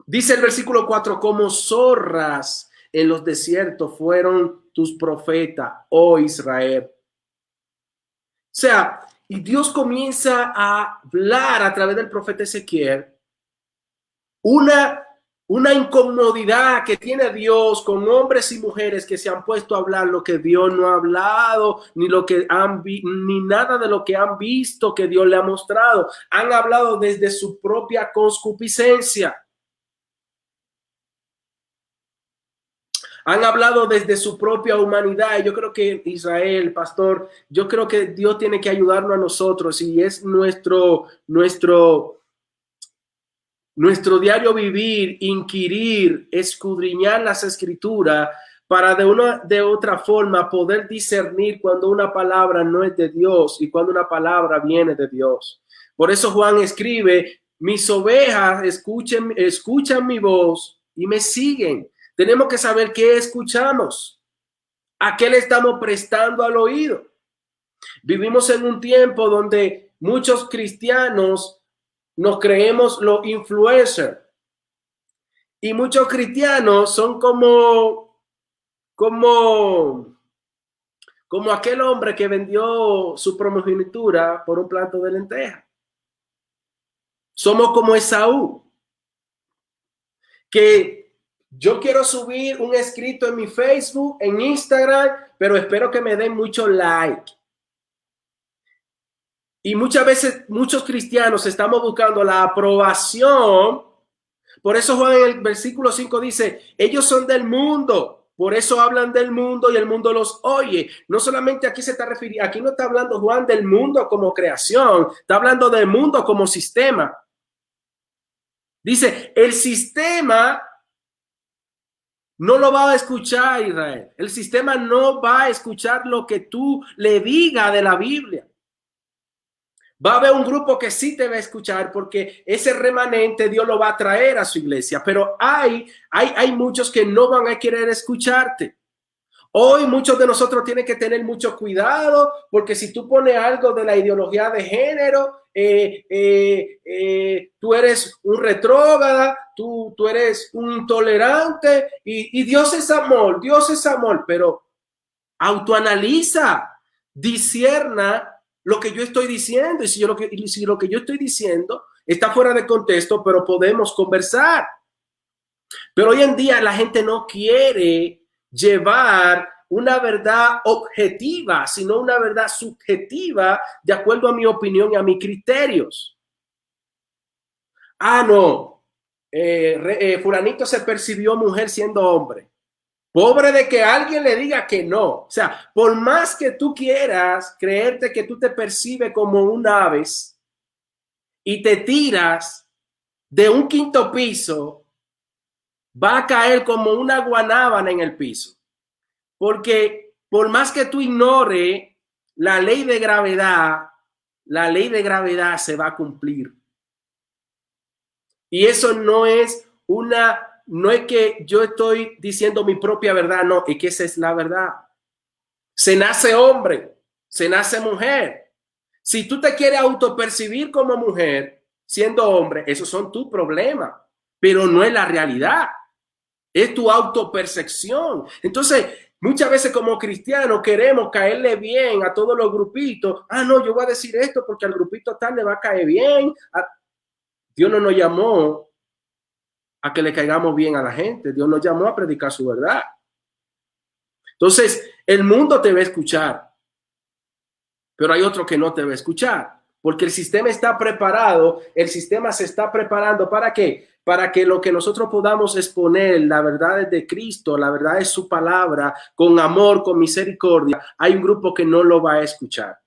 Dice el versículo 4, como zorras en los desiertos fueron tus profetas, oh Israel. O sea, y Dios comienza a hablar a través del profeta Ezequiel una incomodidad que tiene Dios con hombres y mujeres que se han puesto a hablar lo que Dios no ha hablado, ni nada de lo que han visto que Dios le ha mostrado. Han hablado desde su propia concupiscencia. Han hablado desde su propia humanidad. Yo creo que Israel, pastor, yo creo que Dios tiene que ayudarnos a nosotros y es nuestro diario vivir, inquirir, escudriñar las escrituras para de otra forma poder discernir cuando una palabra no es de Dios y cuando una palabra viene de Dios. Por eso Juan escribe, mis ovejas escuchan mi voz y me siguen. Tenemos que saber qué escuchamos, a qué le estamos prestando al oído. Vivimos en un tiempo donde muchos cristianos nos creemos los influencers y muchos cristianos son como aquel hombre que vendió su primogenitura por un plato de lentejas. Somos como Esaú, que yo quiero subir un escrito en mi Facebook, en Instagram, pero espero que me den mucho like. Y muchas veces, muchos cristianos estamos buscando la aprobación. Por eso Juan en el versículo 5 dice, ellos son del mundo, por eso hablan del mundo y el mundo los oye. No solamente aquí se está refiriendo, aquí no está hablando Juan del mundo como creación, está hablando del mundo como sistema. Dice, el sistema no lo va a escuchar Israel. El sistema no va a escuchar lo que tú le digas de la Biblia. Va a haber un grupo que sí te va a escuchar porque ese remanente Dios lo va a traer a su iglesia. Pero hay muchos que no van a querer escucharte. Hoy muchos de nosotros tienen que tener mucho cuidado porque si tú pones algo de la ideología de género, tú eres un retrógrada, tú eres un intolerante y Dios es amor, pero autoanaliza, discierna lo que yo estoy diciendo y si lo que yo estoy diciendo está fuera de contexto, pero podemos conversar. Pero hoy en día la gente no quiere llevar una verdad objetiva, sino una verdad subjetiva de acuerdo a mi opinión y a mis criterios. No, fulanito se percibió mujer siendo hombre. Pobre de que alguien le diga que no. O sea, por más que tú quieras creerte que tú te percibes como un aves y te tiras de un quinto piso, va a caer como una guanábana en el piso. Porque por más que tú ignores la ley de gravedad se va a cumplir. Y eso no es que yo estoy diciendo mi propia verdad, no, es que esa es la verdad. Se nace hombre, se nace mujer. Si tú te quieres autopercibir como mujer, siendo hombre, esos son tus problemas, pero no es la realidad. Es tu autopercepción. Entonces, muchas veces como cristianos queremos caerle bien a todos los grupitos. Ah, no, yo voy a decir esto porque al grupito tal le va a caer bien. Dios no nos llamó a que le caigamos bien a la gente. Dios nos llamó a predicar su verdad. Entonces, el mundo te va a escuchar, pero hay otro que no te va a escuchar, porque el sistema está preparado, el sistema se está preparando ¿para qué? Para que lo que nosotros podamos exponer, la verdad de Cristo, la verdad de su palabra, con amor, con misericordia, hay un grupo que no lo va a escuchar.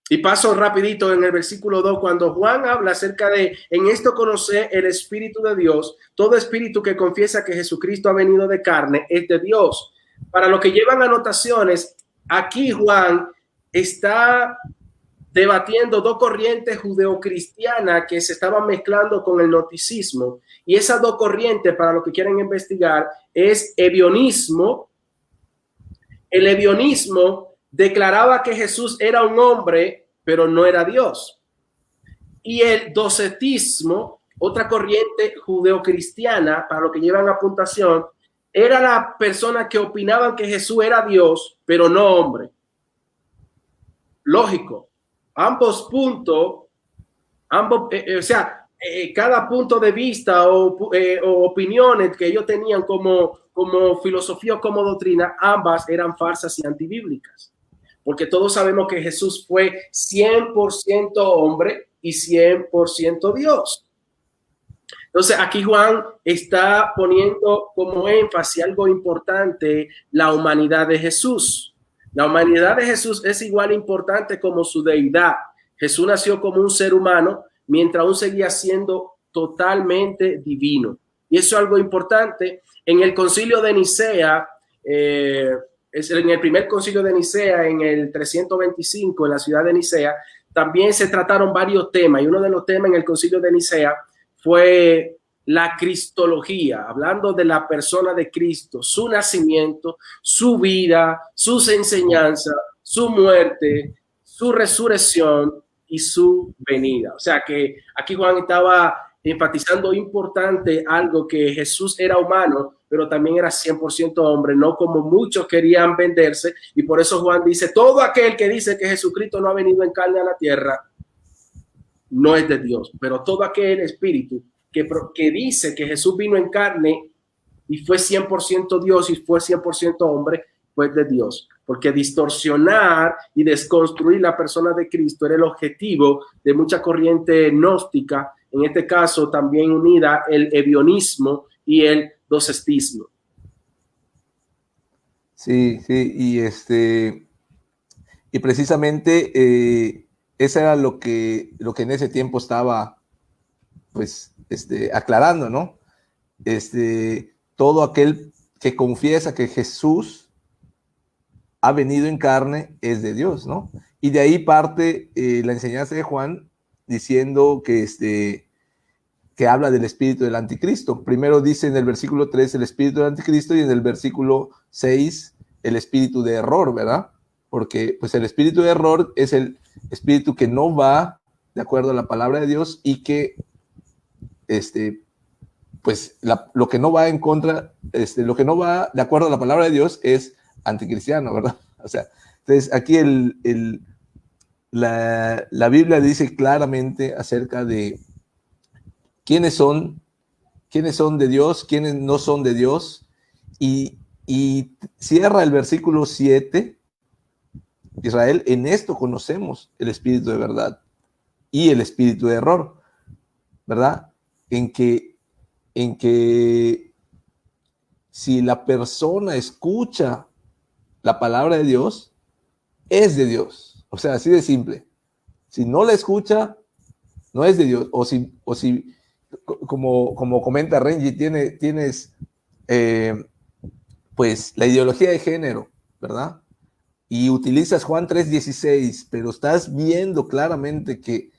Y paso rapidito en el versículo 2, cuando Juan habla acerca de, en esto conocer el Espíritu de Dios, todo espíritu que confiesa que Jesucristo ha venido de carne es de Dios. Para los que llevan anotaciones, aquí Juan está debatiendo dos corrientes judeocristianas que se estaban mezclando con el gnosticismo. Y esas dos corrientes, para los que quieren investigar, es ebionismo. El ebionismo declaraba que Jesús era un hombre, pero no era Dios. Y el docetismo, otra corriente judeocristiana, para los que llevan apuntación, era la persona que opinaban que Jesús era Dios, pero no hombre. Lógico. Ambos puntos, cada punto de vista o opiniones que ellos tenían como filosofía o como doctrina, ambas eran falsas y antibíblicas. Porque todos sabemos que Jesús fue 100% hombre y 100% Dios. Entonces aquí Juan está poniendo como énfasis algo importante, la humanidad de Jesús. La humanidad de Jesús es igual importante como su deidad. Jesús nació como un ser humano, mientras aún seguía siendo totalmente divino. Y eso es algo importante. En el concilio de Nicea, en el primer concilio de Nicea, en el 325, en la ciudad de Nicea, también se trataron varios temas. Y uno de los temas en el concilio de Nicea fue la cristología, hablando de la persona de Cristo, su nacimiento, su vida, sus enseñanzas, su muerte, su resurrección y su venida. O sea que aquí Juan estaba enfatizando importante algo, que Jesús era humano, pero también era 100% hombre, no como muchos querían venderse. Y por eso Juan dice, todo aquel que dice que Jesucristo no ha venido en carne a la tierra, no es de Dios, pero todo aquel espíritu que dice que Jesús vino en carne y fue 100% Dios y fue 100% hombre, pues de Dios. Porque distorsionar y desconstruir la persona de Cristo era el objetivo de mucha corriente gnóstica, en este caso también unida el ebionismo y el docetismo. Sí, y precisamente eso era lo que en ese tiempo estaba, pues, aclarando, ¿no? Todo aquel que confiesa que Jesús ha venido en carne es de Dios, ¿no? Y de ahí parte la enseñanza de Juan diciendo que habla del espíritu del anticristo. Primero dice en el versículo 3 el espíritu del anticristo y en el versículo 6 el espíritu de error, ¿verdad? Porque pues el espíritu de error es el espíritu que no va de acuerdo a la palabra de Dios y que pues lo que no va en contra, lo que no va de acuerdo a la palabra de Dios es anticristiano, ¿verdad? O sea, entonces aquí la Biblia dice claramente acerca de quiénes son de Dios, quiénes no son de Dios, y cierra el versículo 7, Israel, en esto conocemos el espíritu de verdad y el espíritu de error, ¿verdad? En que si la persona escucha la palabra de Dios, es de Dios. O sea, así de simple. Si no la escucha, no es de Dios. O si como comenta Renji, tienes pues la ideología de género, ¿verdad? Y utilizas Juan 3:16, pero estás viendo claramente que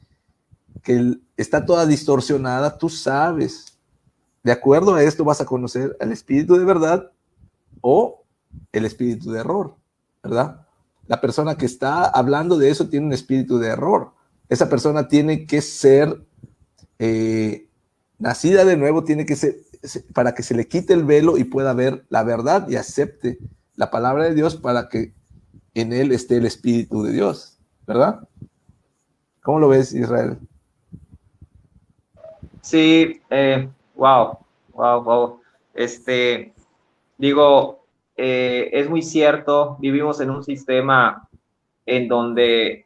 está toda distorsionada, tú sabes. De acuerdo a esto vas a conocer al espíritu de verdad o el espíritu de error, ¿verdad? la persona que está hablando de eso tiene un espíritu de error. Esa persona tiene que ser nacida de nuevo, tiene que ser, para que se le quite el velo y pueda ver la verdad y acepte la palabra de Dios para que en él esté el Espíritu de Dios, ¿verdad? ¿Cómo lo ves, Israel? Sí, wow. Digo, es muy cierto, vivimos en un sistema en donde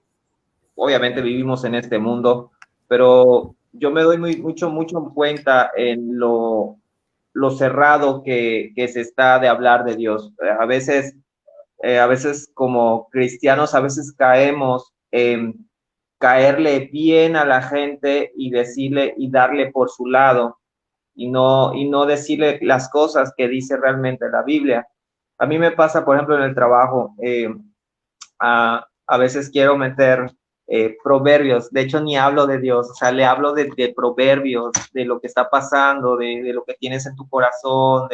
obviamente vivimos en este mundo, pero yo me doy mucho cuenta en lo cerrado que se está de hablar de Dios. A veces como cristianos, a veces caemos en caerle bien a la gente y decirle y darle por su lado y no decirle las cosas que dice realmente la Biblia. A mí me pasa, por ejemplo, en el trabajo, a veces quiero meter proverbios, de hecho ni hablo de Dios, o sea, le hablo de proverbios, de lo que está pasando, de lo que tienes en tu corazón,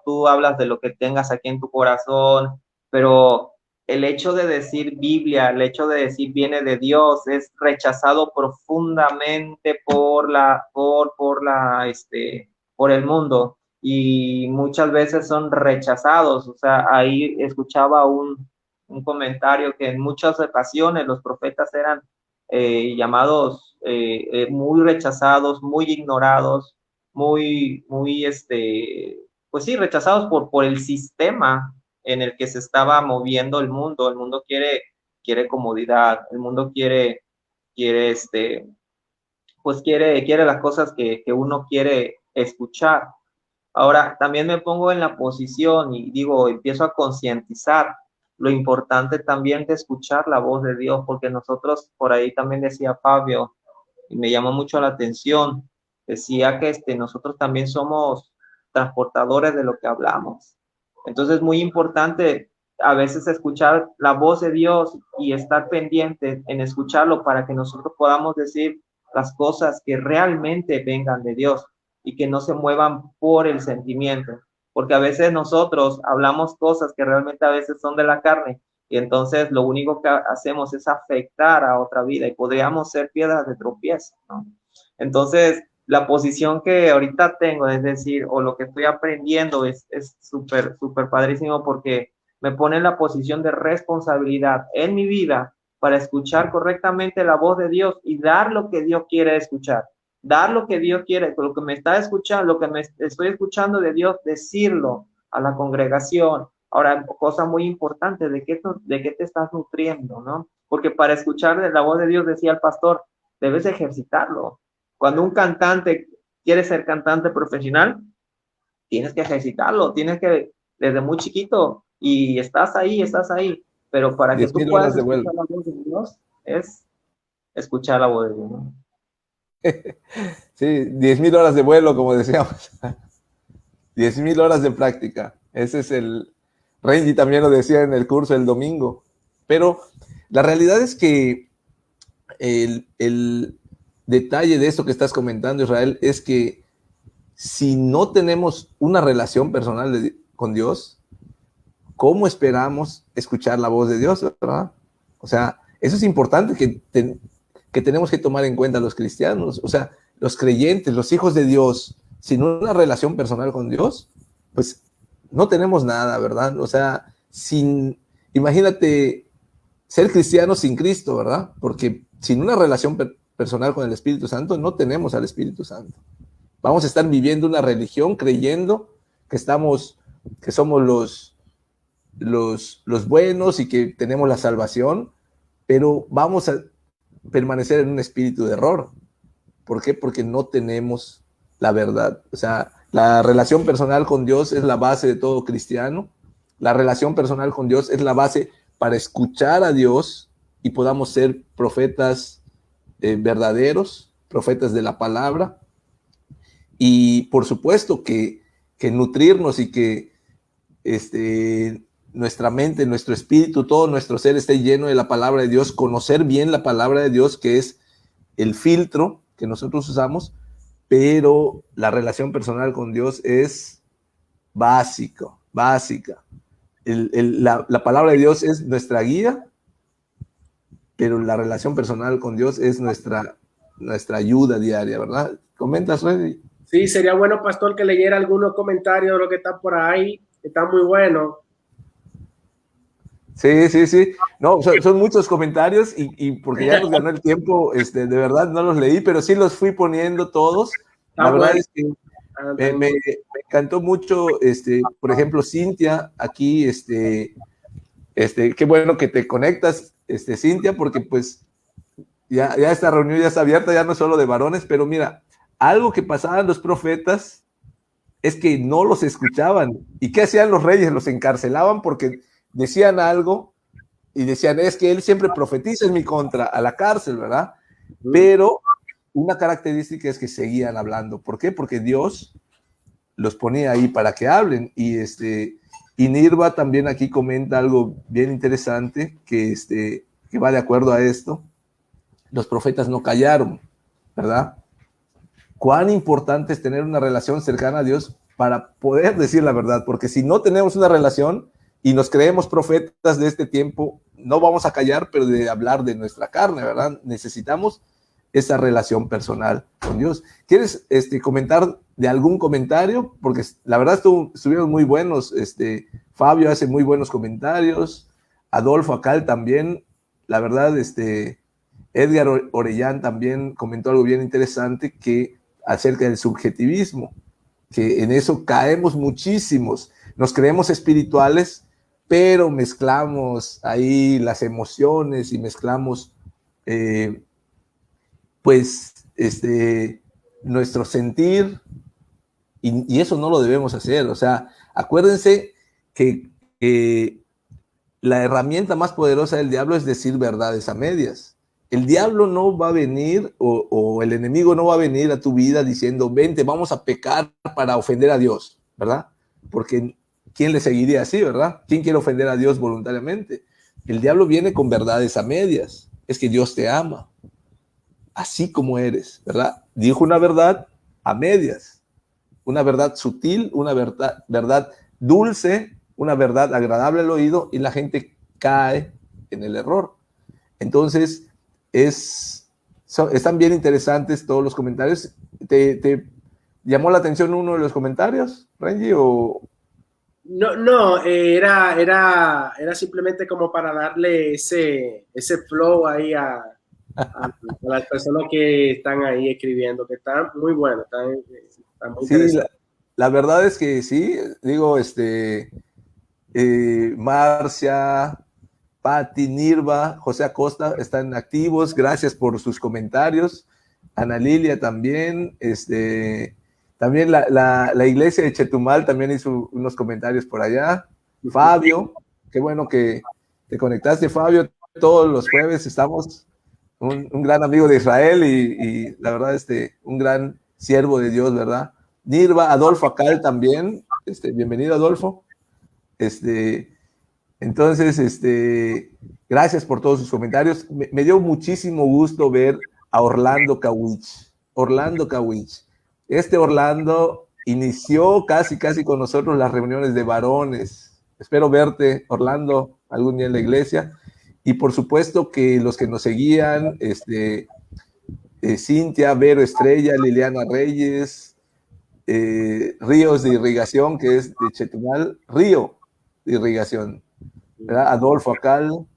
tú hablas de lo que tengas aquí en tu corazón, pero el hecho de decir Biblia, el hecho de decir viene de Dios es rechazado profundamente por el mundo y muchas veces son rechazados. O sea, ahí escuchaba un comentario que en muchas ocasiones los profetas eran llamados muy rechazados, muy ignorados, pues sí, rechazados por el sistema en el que se estaba moviendo el mundo. El mundo quiere comodidad, el mundo quiere quiere las cosas que uno quiere escuchar. Ahora, también me pongo en la posición y digo, empiezo a concientizar lo importante también de escuchar la voz de Dios, porque nosotros, por ahí también decía Fabio, y me llamó mucho la atención, decía que nosotros también somos transportadores de lo que hablamos. Entonces es muy importante a veces escuchar la voz de Dios y estar pendiente en escucharlo para que nosotros podamos decir las cosas que realmente vengan de Dios y que no se muevan por el sentimiento, porque a veces nosotros hablamos cosas que realmente a veces son de la carne y entonces lo único que hacemos es afectar a otra vida y podríamos ser piedras de tropiezo, ¿no? Entonces, la posición que ahorita tengo, es decir, o lo que estoy aprendiendo es súper padrísimo porque me pone en la posición de responsabilidad en mi vida para escuchar correctamente la voz de Dios y dar lo que Dios quiere escuchar. Dar lo que Dios quiere, lo que me está escuchando, lo que me estoy escuchando de Dios, decirlo a la congregación. Ahora, cosa muy importante, ¿de qué te estás nutriendo, no? Porque para escuchar la voz de Dios, decía el pastor, debes ejercitarlo. Cuando un cantante quiere ser cantante profesional, tienes que ejercitarlo, tienes que, desde muy chiquito, y estás ahí, pero para que tú puedas escuchar la voz de Dios, es escuchar la voz de Dios, ¿no? Sí, 10,000 horas de vuelo, como decíamos. 10,000 horas de práctica. Ese es el... Renji también lo decía en el curso el domingo. Pero la realidad es que el detalle de esto que estás comentando, Israel, es que si no tenemos una relación personal con Dios, ¿cómo esperamos escuchar la voz de Dios, verdad? O sea, eso es importante que tenemos que tomar en cuenta los cristianos, o sea, los creyentes, los hijos de Dios, sin una relación personal con Dios, pues no tenemos nada, ¿verdad? O sea, imagínate ser cristiano sin Cristo, ¿verdad? Porque sin una relación personal con el Espíritu Santo, no tenemos al Espíritu Santo. Vamos a estar viviendo una religión creyendo que somos los buenos y que tenemos la salvación, pero vamos a permanecer en un espíritu de error. ¿Por qué? Porque no tenemos la verdad. O sea, la relación personal con Dios es la base de todo cristiano. La relación personal con Dios es la base para escuchar a Dios y podamos ser profetas verdaderos, profetas de la palabra. Y por supuesto que nutrirnos y que nuestra mente, nuestro espíritu, todo nuestro ser esté lleno de la palabra de Dios, conocer bien la palabra de Dios, que es el filtro que nosotros usamos, pero la relación personal con Dios es básica. la palabra de Dios es nuestra guía, pero la relación personal con Dios es nuestra ayuda diaria, ¿verdad? ¿Comentas, Reddy? Sí, sería bueno, pastor, que leyera algunos comentarios de lo que está por ahí. Está muy bueno. Sí. No, son muchos comentarios y porque ya nos ganó el tiempo, de verdad no los leí, pero sí los fui poniendo todos. La verdad es que me encantó mucho, por ejemplo, Cintia, aquí, qué bueno que te conectas, Cintia, porque pues ya esta reunión ya está abierta, ya no solo de varones, pero mira, algo que pasaban los profetas es que no los escuchaban. ¿Y qué hacían los reyes? Los encarcelaban porque decían algo y decían, es que él siempre profetiza en mi contra, a la cárcel, ¿verdad? Pero una característica es que seguían hablando. ¿Por qué? Porque Dios los ponía ahí para que hablen. Y Nirva también aquí comenta algo bien interesante que va de acuerdo a esto. Los profetas no callaron, ¿verdad? Cuán importante es tener una relación cercana a Dios para poder decir la verdad, porque si no tenemos una relación y nos creemos profetas de este tiempo, no vamos a callar, pero de hablar de nuestra carne, ¿verdad? Necesitamos esa relación personal con Dios. ¿Quieres comentar de algún comentario? Porque la verdad estuvieron muy buenos. Fabio hace muy buenos comentarios, Adolfo Acal también, la verdad, Edgar Orellán también comentó algo bien interesante acerca del subjetivismo, que en eso caemos muchísimos. Nos creemos espirituales, pero mezclamos ahí las emociones y mezclamos nuestro sentir, y eso no lo debemos hacer. O sea, acuérdense que la herramienta más poderosa del diablo es decir verdades a medias. El diablo no va a venir o el enemigo no va a venir a tu vida diciendo, vente, vamos a pecar para ofender a Dios, ¿verdad? Porque ¿quién le seguiría así, verdad? ¿Quién quiere ofender a Dios voluntariamente? El diablo viene con verdades a medias. Es que Dios te ama, así como eres, ¿verdad? Dijo una verdad a medias, una verdad sutil, una verdad dulce, una verdad agradable al oído, y la gente cae en el error. Entonces, están bien interesantes todos los comentarios. ¿Te llamó la atención uno de los comentarios, Renji? ¿O? No, era simplemente como para darle ese flow ahí a las personas que están ahí escribiendo, que están muy buenos, están muy interesantes. La verdad es que sí, digo, Marcia, Patti, Nirva, José Acosta están activos, gracias por sus comentarios. Ana Lilia también, también la iglesia de Chetumal también hizo unos comentarios por allá. Fabio, qué bueno que te conectaste, Fabio. Todos los jueves estamos, un gran amigo de Israel y la verdad, un gran siervo de Dios, ¿verdad? Nirva, Adolfo Acal también, bienvenido, Adolfo. Entonces, gracias por todos sus comentarios. Me dio muchísimo gusto ver a Orlando Kawich. Orlando inició casi con nosotros las reuniones de varones. Espero verte, Orlando, algún día en la iglesia. Y por supuesto que los que nos seguían, Cintia, Vero Estrella, Liliana Reyes, Ríos de Irrigación, que es de Chetumal, Río de Irrigación, ¿verdad? Adolfo Acal,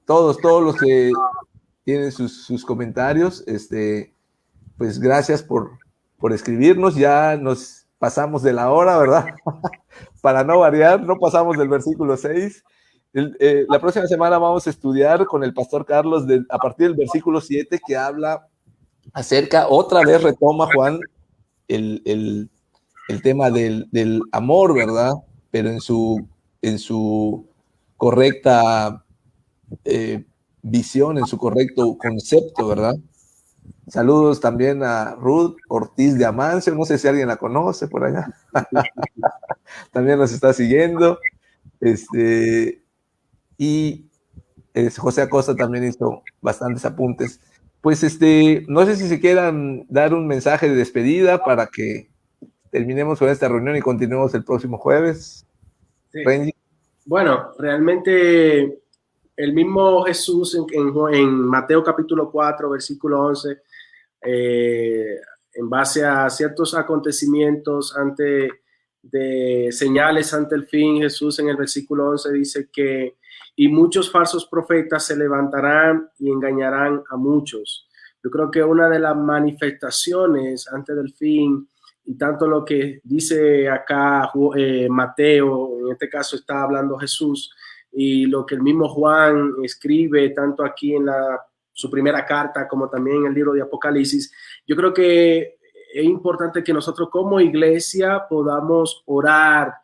todos los que tienen sus comentarios, pues gracias por escribirnos. Ya nos pasamos de la hora, ¿verdad? Para no variar, no pasamos del versículo 6. La próxima semana vamos a estudiar con el pastor Carlos a partir del versículo 7, que habla acerca, otra vez retoma Juan el tema del amor, ¿verdad? Pero en su correcta visión, en su correcto concepto, ¿verdad? Saludos también a Ruth Ortiz de Amancio, no sé si alguien la conoce por allá. También nos está siguiendo. Y José Acosta también hizo bastantes apuntes. Pues no sé si se quieran dar un mensaje de despedida para que terminemos con esta reunión y continuemos el próximo jueves. Sí. Renji. Bueno, realmente el mismo Jesús en Mateo capítulo 4, versículo 11, eh, en base a ciertos acontecimientos de señales ante el fin, Jesús en el versículo 11 dice que y muchos falsos profetas se levantarán y engañarán a muchos. Yo creo que una de las manifestaciones antes del fin y tanto lo que dice acá Mateo, en este caso está hablando Jesús, y lo que el mismo Juan escribe tanto aquí en su primera carta como también en el libro de Apocalipsis, yo creo que es importante que nosotros como iglesia podamos orar,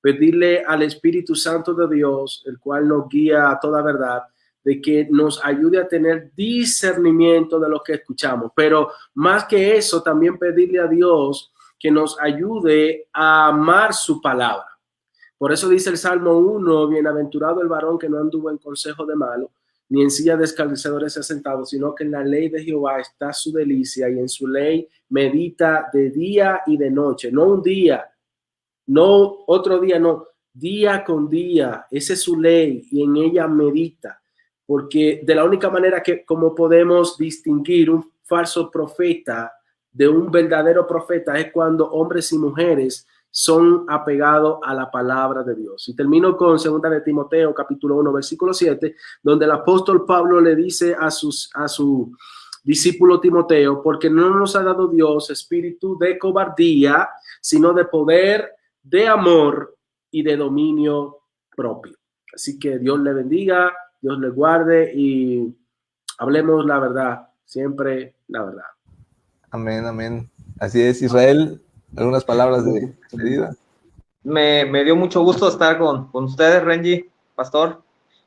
pedirle al Espíritu Santo de Dios, el cual nos guía a toda verdad, de que nos ayude a tener discernimiento de lo que escuchamos. Pero más que eso, también pedirle a Dios que nos ayude a amar su palabra. Por eso dice el Salmo 1, bienaventurado el varón que no anduvo en consejo de malo, ni en silla de escarnecedores se ha sentado, sino que en la ley de Jehová está su delicia y en su ley medita de día y de noche. No un día, no otro día, no, día con día. Esa es su ley y en ella medita. Porque de la única manera que como podemos distinguir un falso profeta de un verdadero profeta es cuando hombres y mujeres son apegados a la palabra de Dios. Y termino con 2 de Timoteo, capítulo 1, versículo 7, donde el apóstol Pablo le dice a su discípulo Timoteo, porque no nos ha dado Dios espíritu de cobardía, sino de poder, de amor y de dominio propio. Así que Dios le bendiga, Dios le guarde y hablemos la verdad, siempre la verdad. Amén, amén. Así es, Israel, algunas palabras de despedida. Me dio mucho gusto estar con ustedes, Renji, pastor,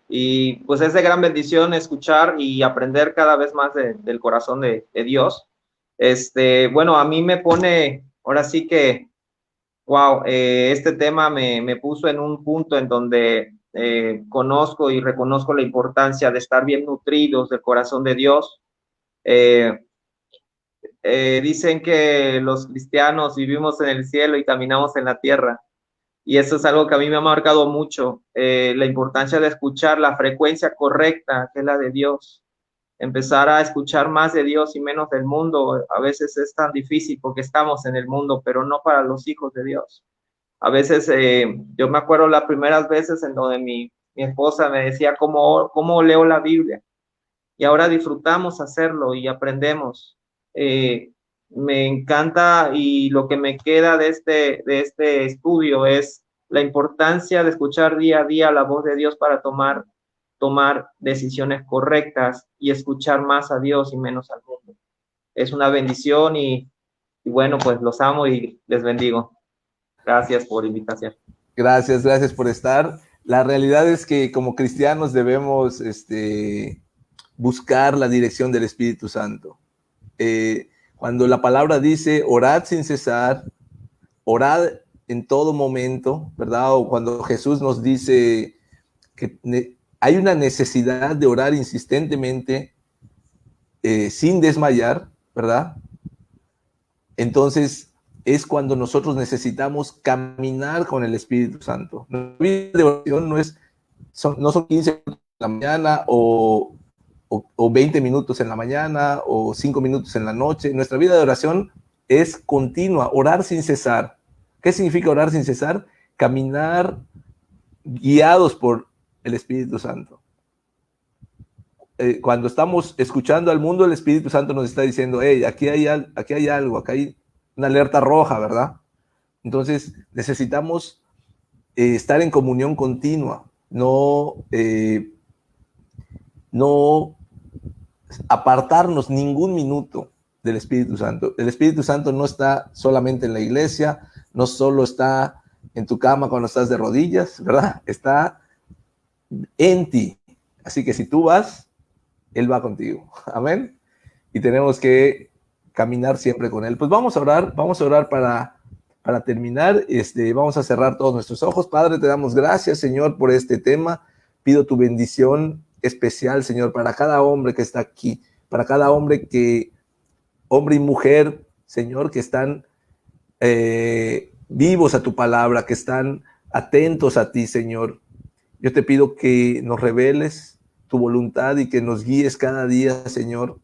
y pues es de gran bendición escuchar y aprender cada vez más del corazón de Dios. Bueno, a mí me pone, ahora sí que, wow, este tema me puso en un punto en donde conozco y reconozco la importancia de estar bien nutridos del corazón de Dios. Dicen que los cristianos vivimos en el cielo y caminamos en la tierra. Y eso es algo que a mí me ha marcado mucho, la importancia de escuchar la frecuencia correcta, que es la de Dios. Empezar a escuchar más de Dios y menos del mundo. A veces es tan difícil porque estamos en el mundo, pero no para los hijos de Dios. A veces, yo me acuerdo las primeras veces en donde mi esposa me decía cómo leo la Biblia. Y ahora disfrutamos hacerlo y aprendemos. Me encanta y lo que me queda de este estudio es la importancia de escuchar día a día la voz de Dios para tomar decisiones correctas y escuchar más a Dios y menos al mundo. Es una bendición y bueno, pues los amo y les bendigo. Gracias por la invitación. Gracias, gracias por estar. La realidad es que como cristianos debemos buscar la dirección del Espíritu Santo. Cuando la palabra dice orad sin cesar, orad en todo momento, ¿verdad? O cuando Jesús nos dice que hay una necesidad de orar insistentemente sin desmayar, ¿verdad? Entonces es cuando nosotros necesitamos caminar con el Espíritu Santo. La vida de oración no son 15 minutos en la mañana o 20 minutos en la mañana o 5 minutos en la noche. Nuestra vida de oración es continua, orar sin cesar. ¿Qué significa orar sin cesar? Caminar guiados por el Espíritu Santo. Cuando estamos escuchando al mundo, el Espíritu Santo nos está diciendo, hey, aquí hay algo, acá hay una alerta roja, ¿verdad? Entonces necesitamos estar en comunión continua, no apartarnos ningún minuto del Espíritu Santo. El Espíritu Santo no está solamente en la iglesia, no solo está en tu cama cuando estás de rodillas, ¿verdad? Está en ti. Así que si tú vas, Él va contigo. Amén. Y tenemos que caminar siempre con Él. Pues vamos a orar para terminar. Vamos a cerrar todos nuestros ojos. Padre, te damos gracias, Señor, por este tema. Pido tu bendición especial, Señor, para cada hombre que está aquí, para cada hombre y mujer, Señor, que están vivos a tu palabra, que están atentos a ti, Señor. Yo te pido que nos reveles tu voluntad y que nos guíes cada día, Señor.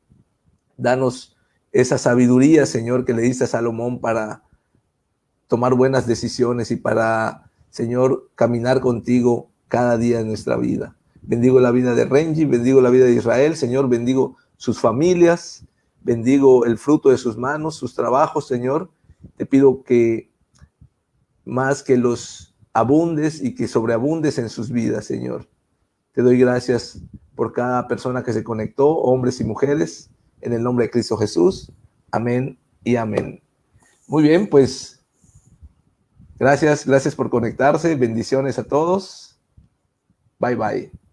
Danos esa sabiduría, Señor, que le diste a Salomón para tomar buenas decisiones y para, Señor, caminar contigo cada día de nuestra vida. Bendigo la vida de Renji, bendigo la vida de Israel, Señor, bendigo sus familias, bendigo el fruto de sus manos, sus trabajos, Señor. Te pido que más que los abundes y que sobreabundes en sus vidas, Señor. Te doy gracias por cada persona que se conectó, hombres y mujeres, en el nombre de Cristo Jesús. Amén y amén. Muy bien, pues gracias por conectarse. Bendiciones a todos. Bye, bye.